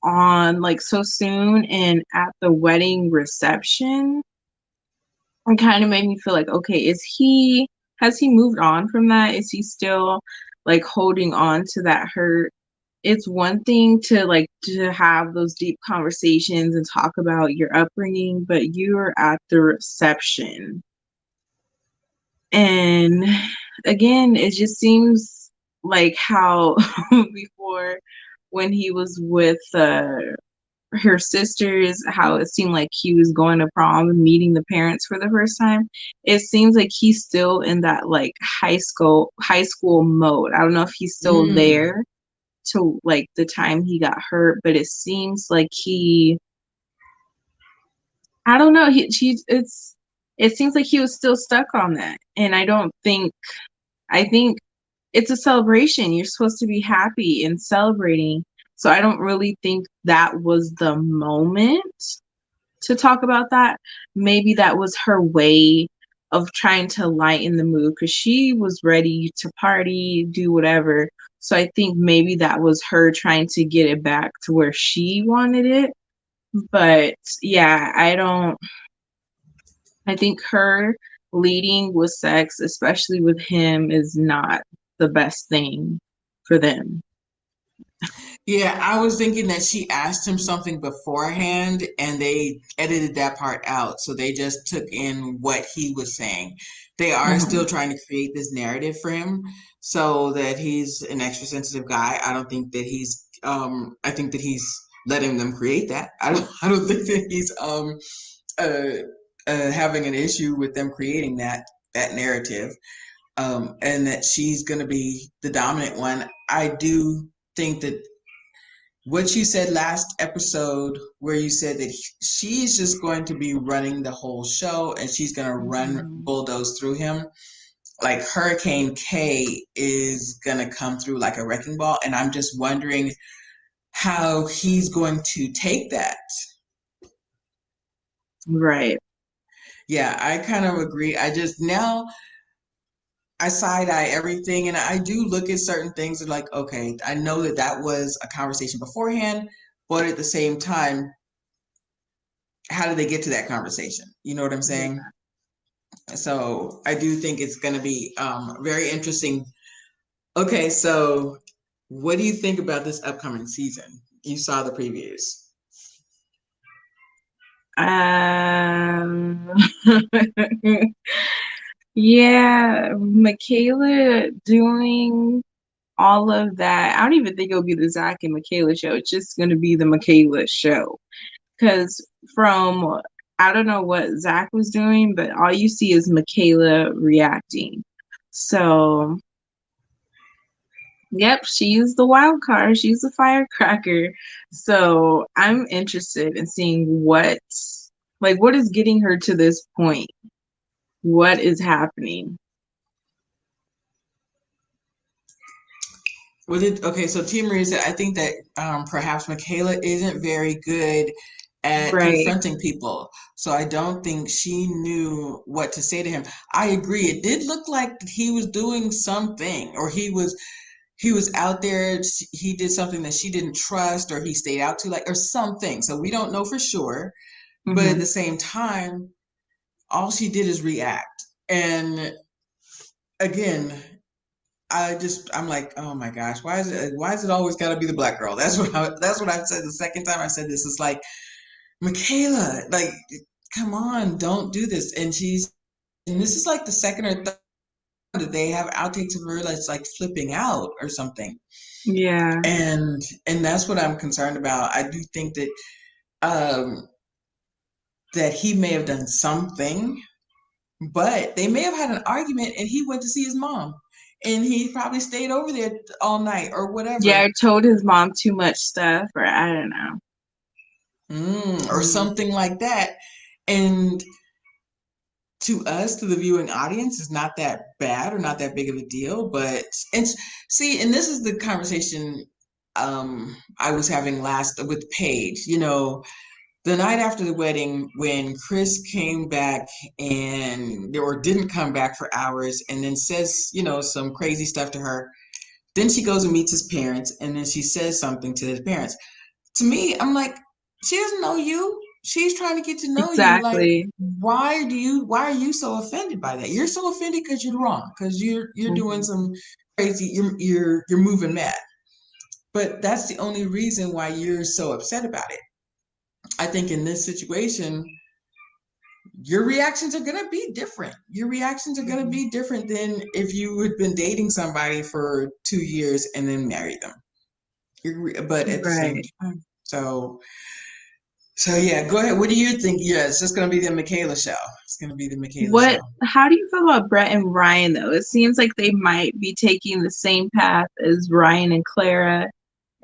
on like so soon and at the wedding reception. It kind of made me feel like, okay, has he moved on from that? Is he still like holding on to that hurt? It's one thing to like to have those deep conversations and talk about your upbringing, but you're at the reception. And again, it just seems like how before when he was with her sisters, how it seemed like he was going to prom and meeting the parents for the first time. It seems like he's still in that like high school mode. I don't know if he's still Mm. there to like the time he got hurt, but it seems like I don't know, it seems like he was still stuck on that. And I think it's a celebration. You're supposed to be happy and celebrating. So I don't really think that was the moment to talk about that. Maybe that was her way of trying to lighten the mood because she was ready to party, do whatever. So I think maybe that was her trying to get it back to where she wanted it. But yeah, I think her leading with sex, especially with him, is not the best thing for them. Yeah, I was thinking that she asked him something beforehand and they edited that part out. So they just took in what he was saying. They are Mhm. still trying to create this narrative for him so that he's an extra sensitive guy. I don't think that I think that he's letting them create that. I don't think that he's uh, having an issue with them creating that narrative. And that she's going to be the dominant one. I do think that what you said last episode, where you said that she's just going to be running the whole show and she's going to run Mhm. bulldoze through him. Like Hurricane K is going to come through like a wrecking ball. And I'm just wondering how he's going to take that. Right. Yeah, I kind of agree. I just now I side eye everything, and I do look at certain things and like, okay, I know that that was a conversation beforehand, but at the same time, how did they get to that conversation? You know what I'm saying? Yeah. So I do think it's going to be very interesting. Okay, so what do you think about this upcoming season? You saw the previews. Um, yeah, Michaela doing all of that. I don't even think it'll be the Zach and Michaela show. It's just going to be the Michaela show. Because from, I don't know what Zach was doing, but all you see is Michaela reacting. So, yep, she's the wild card. She's the firecracker. So I'm interested in seeing what is getting her to this point? What is happening? Okay, so Tia Marie said, I think that perhaps Michaela isn't very good at Right. confronting people. So I don't think she knew what to say to him. I agree. It did look like he was doing something, or he was out there. He did something that she didn't trust, or he stayed out too late, or something. So we don't know for sure. But at Hmm. the same time, all she did is react. And again, I'm like, oh my gosh, why is it always got to be the black girl? That's what I said the second time I said this. It's like, Michaela, like, come on, don't do this. And this is like the second or third that they have outtakes of her that's like flipping out or something. Yeah. And that's what I'm concerned about. I do think um that he may have done something, but they may have had an argument and he went to see his mom. And he probably stayed over there all night or Yeah, whatever. I told his mom too much stuff, or I don't know. Or Mm. something like that. And to us, to the viewing audience, is not that bad or not that big of a deal. But and see, and this is the conversation I was having last with Paige. The night after the wedding, when Chris came back and or didn't come back for hours, and then says some crazy stuff to her. Then she goes and meets his parents, and then she says something to his parents. To me, I'm like, she doesn't know you. She's trying to get to know you. Like, Exactly. why are you so offended by that? You're so offended because you're wrong, because you're doing Mhm. some crazy, you're moving mad. But that's the only reason why you're so upset about it. I think in this situation, your reactions are gonna be different. Your reactions are gonna Mhm. be different than if you had been dating somebody for 2 years and then married them. But at the same Right. time, so yeah, go ahead. What do you think? Yeah, it's just gonna be the Michaela show. It's gonna be the Michaela show. How do you feel about Brett and Ryan though? It seems like they might be taking the same path as Ryan and Clara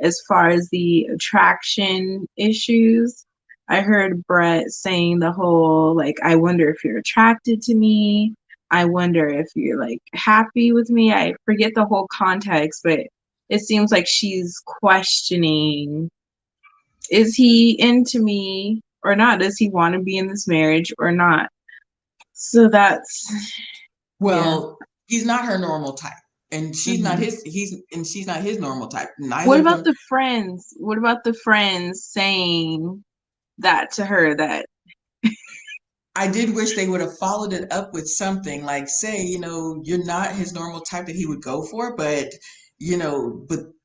as far as the attraction issues. I heard Brett saying the whole like, I wonder if you're attracted to me. I wonder if you're like happy with me. I forget the whole context, but it seems like she's questioning, is he into me or not? Does he want to be in this marriage or not? So that's, yeah. Well, he's not her normal type, and Hmm. she's not his normal type. Neither What of about them. the friends? What about the friends saying that to her that I did wish they would have followed it up with something like, say, you're not his normal type that he would go for, but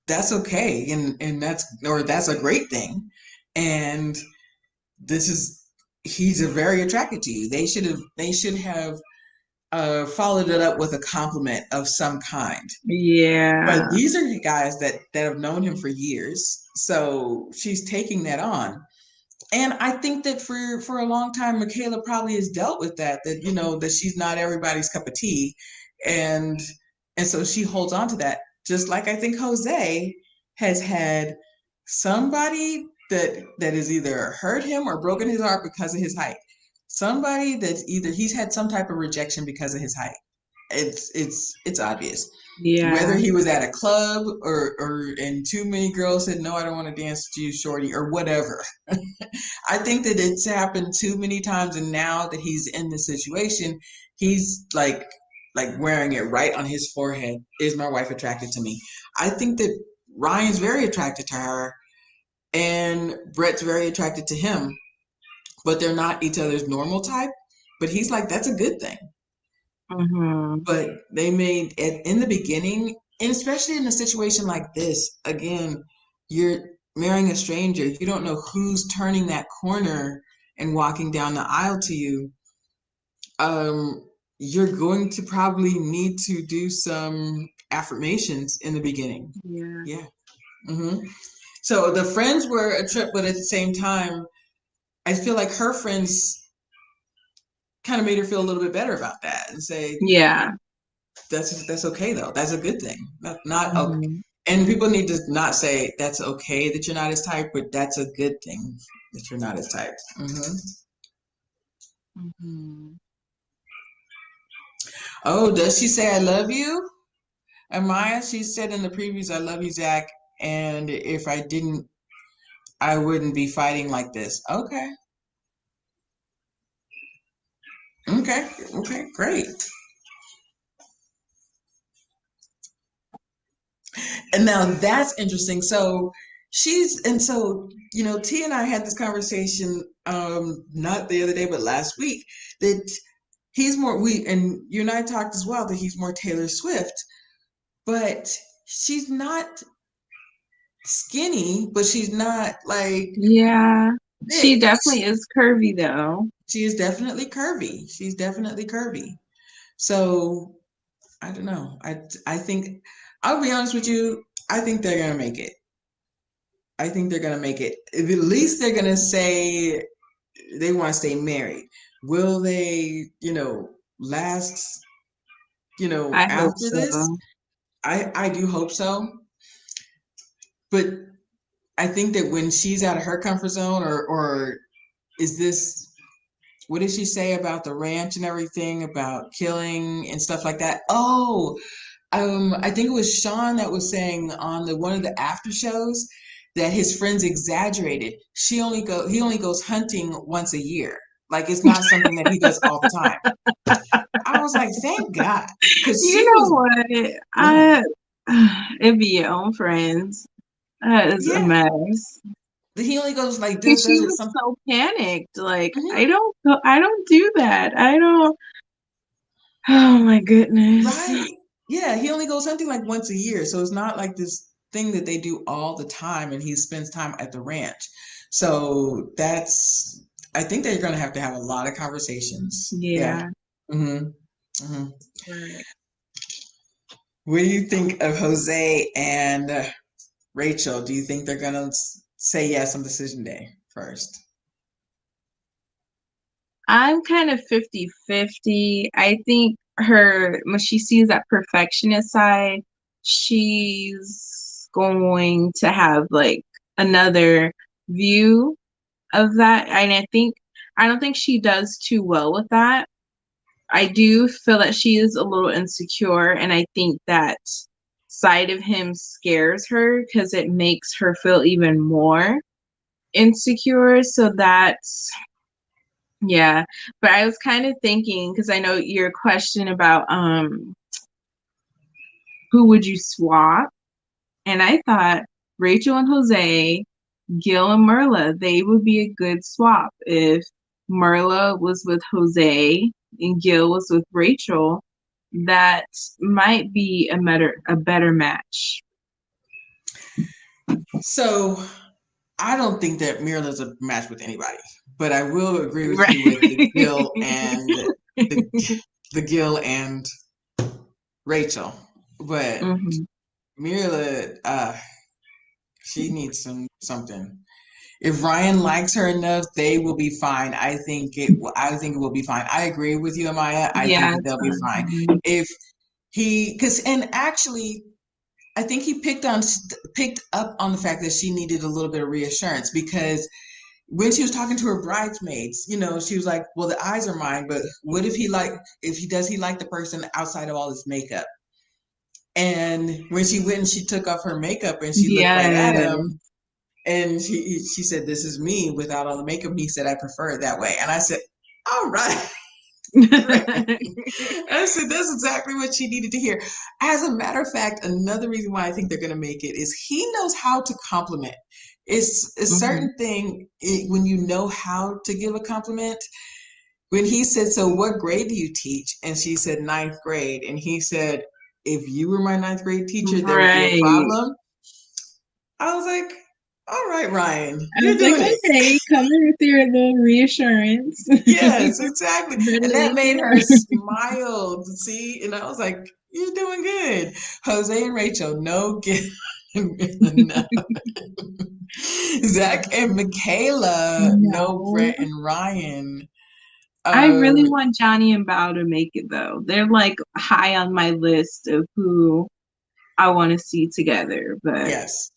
that's okay, and that's a great thing, and this is he's a very attracted to you. They should have followed it up with a compliment of some kind. But yeah. these are guys that have known him for years, so she's taking that on. And I think that for a long time, Michaela probably has dealt with that she's not everybody's cup of tea, and and so she holds on to that. Just like I think Jose has had somebody that has either hurt him or broken his heart because of his height. Somebody that's either he's had some type of rejection because of his height. It's obvious. Whether Yeah. he was at a club or and too many girls said no, I don't want to dance to you, shorty, or whatever. I think that it's happened too many times, and now that he's in this situation, he's like wearing it right on his forehead. Is my wife attracted to me? I think that Ryan's very attracted to her, and Brett's very attracted to him, but they're not each other's normal type. But he's like, that's a good thing. Mm-hmm. But they made it in the beginning, and especially in a situation like this, again, you're marrying a stranger. You don't know who's turning that corner and walking down the aisle to you. Um, you're going to probably need to do some affirmations in the beginning. Yeah. Yeah. hmm So the friends were a trip, but at the same time, I feel like her friends kind of made her feel a little bit better about that and say, Yeah. that's okay though. That's a good thing. Not okay. Mm-hmm. And people need to not say that's okay that you're not his type, but that's a good thing that you're not his type. Mm-hmm. Oh, does she say I love you? Amaya, she said in the previews, I love you, Zach. And if I didn't, I wouldn't be fighting like this. Okay. Okay. Okay. Great. And now that's interesting. So T and I had this conversation, not the other day, but last week, that he's more, and you and I talked as well, that he's more Taylor Swift, but she's not skinny, but she's not like Yeah. She thick. definitely is curvy though. She is definitely curvy. She's definitely curvy. So I don't know. I think I'll be honest with you. I think they're gonna make it. I think they're gonna make it. At least they're gonna say they want to stay married. Will they, last, I hope after this? so. I do hope so. But I think that when she's out of her comfort zone, or is this, what did she say about the ranch and everything, about killing and stuff like that? Oh, I think it was Sean that was saying on the one of the after shows that his friends exaggerated. He only goes hunting once a year. Like it's not something that he does all the time. I was like, thank God, because You she know was, what? yeah, It'd be your own friends. That is a yeah. mess. He only goes like And she does it was some. so panicked. Like, Mhm. I don't do that. I don't. Oh my goodness. Right. Yeah, he only goes hunting like once a year. So it's not like this thing that they do all the time and he spends time at the ranch. So I think they're going to have a lot of conversations. Yeah. Yeah. hmm hmm Right. What do you think of Jose and Rachel? Do you think they're going to say yes on decision day first? I'm kind of 50-50. I think when she sees that perfectionist side, she's going to have like another view of that. And I don't think she does too well with that. I do feel that she is a little insecure, and I think that side of him scares her because it makes her feel even more insecure. So that's, yeah. But I was kind of thinking, because I know your question about who would you swap? And I thought Rachel and Jose, Gil and Merla, they would be a good swap if Merla was with Jose and Gil was with Rachel. That might be a better match. So I don't think that Mirla's a match with anybody, but I will agree with you with Right. the the Gil and Rachel. But hmm Mirla, she needs something. If Ryan likes her enough, they will be fine. I think it will be fine. I agree with you, Amaya. I think Yeah. that they'll be fine. If he, because and actually, I think he picked up on the fact that she needed a little bit of reassurance because when she was talking to her bridesmaids, she was like, "Well, the eyes are mine, but what if he like the person outside of all this makeup?" And when she went and she took off her makeup and she looked right at Yeah. him, and she said, "This is me without all the makeup." He said, "I prefer it that way." And I said, "All right." Great. I said that's exactly what she needed to hear. As a matter of fact, another reason why I think they're going to make it is he knows how to compliment. It's a Mhm. certain thing when you know how to give a compliment. When he said, "So what grade do you teach?" And she said, "Ninth grade." And he said, "If you were my ninth grade teacher, there would be a Right. problem." I was like, "All right, Ryan, I was you're like, doing it." okay, come in with your little reassurance. Yes, exactly. Better And that late made than her never. smile to see. And I was like, "You're doing good." Jose and Rachel, no get enough. Zach and Michaela, no No. Brett and Ryan. I Um, really want Johnny and Bao to make it though. They're like high on my list of who I want to see together. But yes.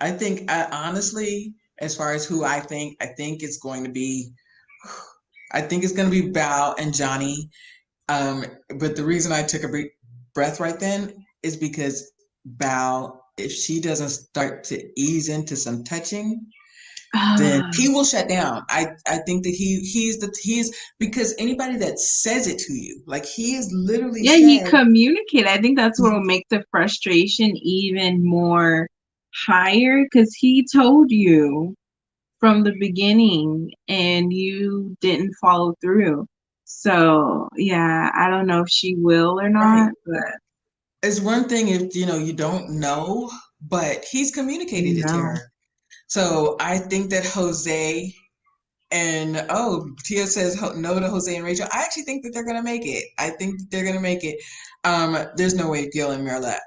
I think honestly, as far as who I think it's going to be I think it's going to be Bao and Johnny. But the reason I took a breath right then is because Bao, if she doesn't start to ease into some touching, then uh, he will shut down. I think that he's because anybody that says it to you, like he has literally yeah, he said, communicated. I think that's what will make the frustration even more higher because he told you from the beginning and you didn't follow through. So, yeah, I don't know if she will or right. not, but It's one thing if you don't know, but he's communicated it to no. her. So I think that Jose and Tia says no to Jose and Rachel. I actually think that they're gonna make it. I think that they're gonna make it. There's no way Gil and Mirla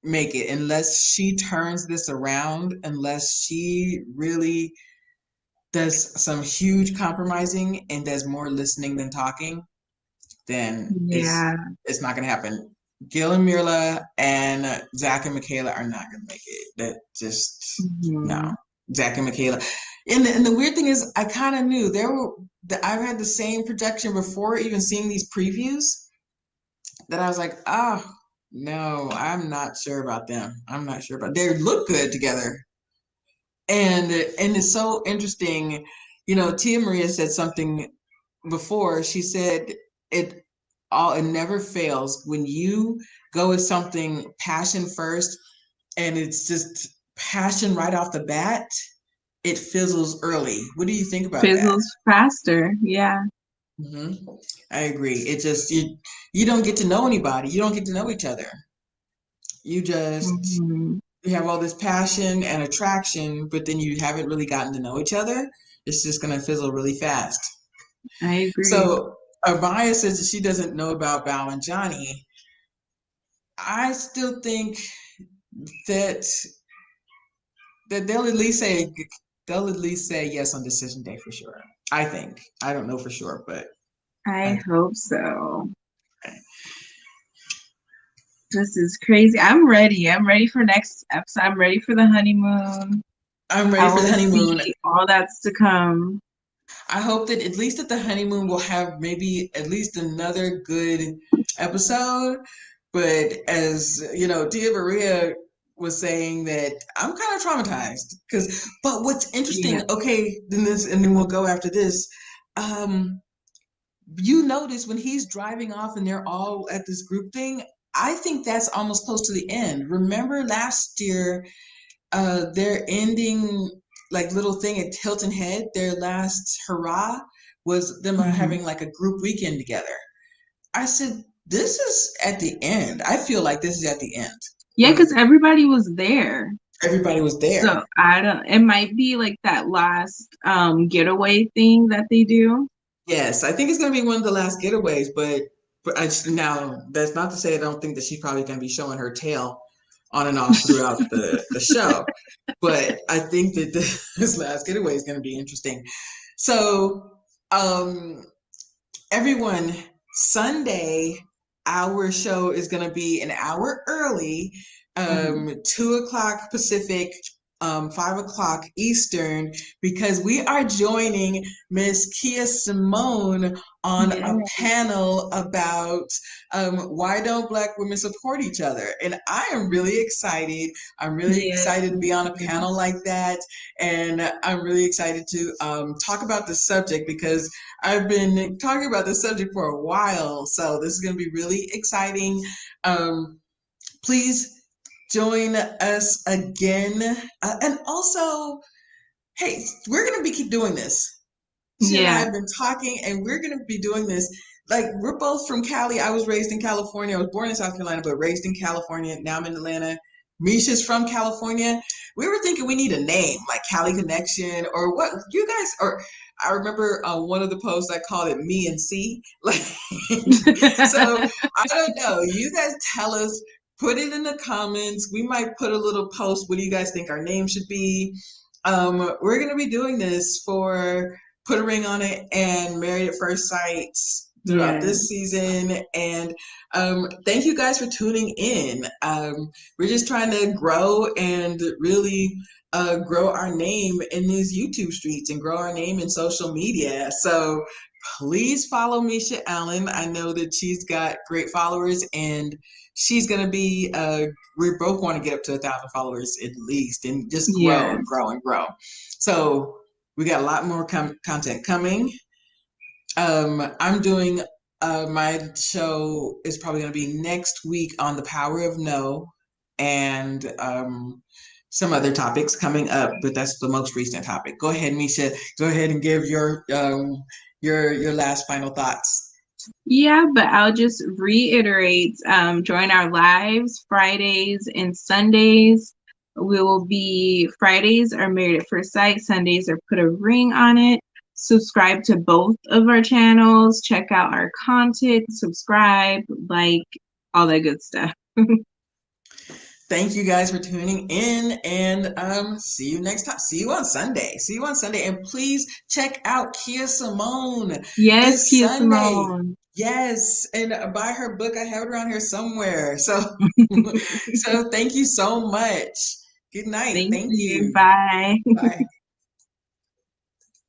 make it unless she turns this around, unless she really does some huge compromising and does more listening than talking, then Yeah. it's not gonna happen. Gil and Mirla and Zach and Michaela are not gonna make it. That just no. Mhm. Zach and Michaela. And the weird thing is, I kind of knew I've had the same projection before, even seeing these previews, that I was like, oh no, I'm not sure about them. I'm not sure about. They look good together, and it's so interesting. Tia Maria said something before. She said it it never fails when you go with something passion first, and it's just passion right off the bat. It fizzles early. What do you think about that? Fizzles faster. Yeah. Hmm. I agree. It just you don't get to know anybody. You don't get to know each other. You just Mhm. you have all this passion and attraction, but then you haven't really gotten to know each other. It's just gonna fizzle really fast. I agree. So Amaya says that she doesn't know about Bao and Johnny. I still think that they'll at least say yes on decision day for sure. I think. I don't know for sure, but I I hope so. This is crazy. I'm ready. I'm ready for next episode. I'm ready for the honeymoon. I'm I ready for the want to honeymoon. see all that's to come. I hope that at least at the honeymoon we'll have maybe at least another good episode. But as you know, Tia Maria was saying that I'm kind of traumatized but what's Yeah. interesting, okay, and then we'll go after this. Um, you notice when he's driving off and they're all at this group thing, I think that's almost close to the end. Remember last year, their ending like little thing at Hilton Head, their last hurrah was them Mhm. having like a group weekend together. I said, this is at the end. I feel like this is at the end. Yeah, When because everybody was there. everybody was So there. I don't, it might be like that last getaway thing that they do. Yes, I think it's going to be one of the last getaways, but now that's not to say I don't think that she's probably going to be showing her tail on and off throughout the show. But I think that this last getaway is going to be interesting. So, um, everyone, Sunday, our show is going to be an hour early Mhm. 2 o'clock Pacific, 5 o'clock Eastern, because we are joining Miss Kia Simone on a Yeah. panel about why don't Black women support each other? And I am really excited. I'm really Yeah. excited to be on a panel like that. And I'm really excited to talk about the subject because I've been talking about this subject for a while. So this is going to be really exciting. Please join us again. And also, hey, we're going to be keep doing this. She and I Yeah. have been talking, and we're going to be doing this. Like, we're both from Cali. I was raised in California. I was born in South Carolina, but raised in California. Now I'm in Atlanta. Misha's from California. We were thinking we need a name, like Cali Connection, or what you guys, or I remember one of the posts I called it Me and C. Like, so I don't know. You guys tell us, put it in the comments. We might put a little post. What do you guys think our name should be? We're going to be doing this for Put a Ring on It and Married at First Sight throughout Yeah. this season. And thank you guys for tuning in. We're just trying to grow and really grow our name in these YouTube streets and grow our name in social media. So please follow Misha Allen. I know that she's got great followers, and she's going to be, we both want to get up to 1,000 followers at least and just grow and Yes. grow and grow. So we got a lot more content coming. I'm doing my show is probably going to be next week on the power of no, and some other topics coming up, but that's the most recent topic. Go ahead, Misha. Go ahead and give your last final thoughts. Yeah, but I'll just reiterate, join our lives Fridays and Sundays. We will be Fridays are Married at First Sight, Sundays are Put a Ring on It. Subscribe to both of our channels, check out our content, subscribe, like all that good stuff. Thank you guys for tuning in, and see you next time. See you on Sunday. See you on Sunday, and please check out Kia Simone Yes, this Kia Sunday. Simone. Yes, and buy her book. I have it around here somewhere. So, so thank you so much. Good night. Thank Thank you. you. Bye. Bye.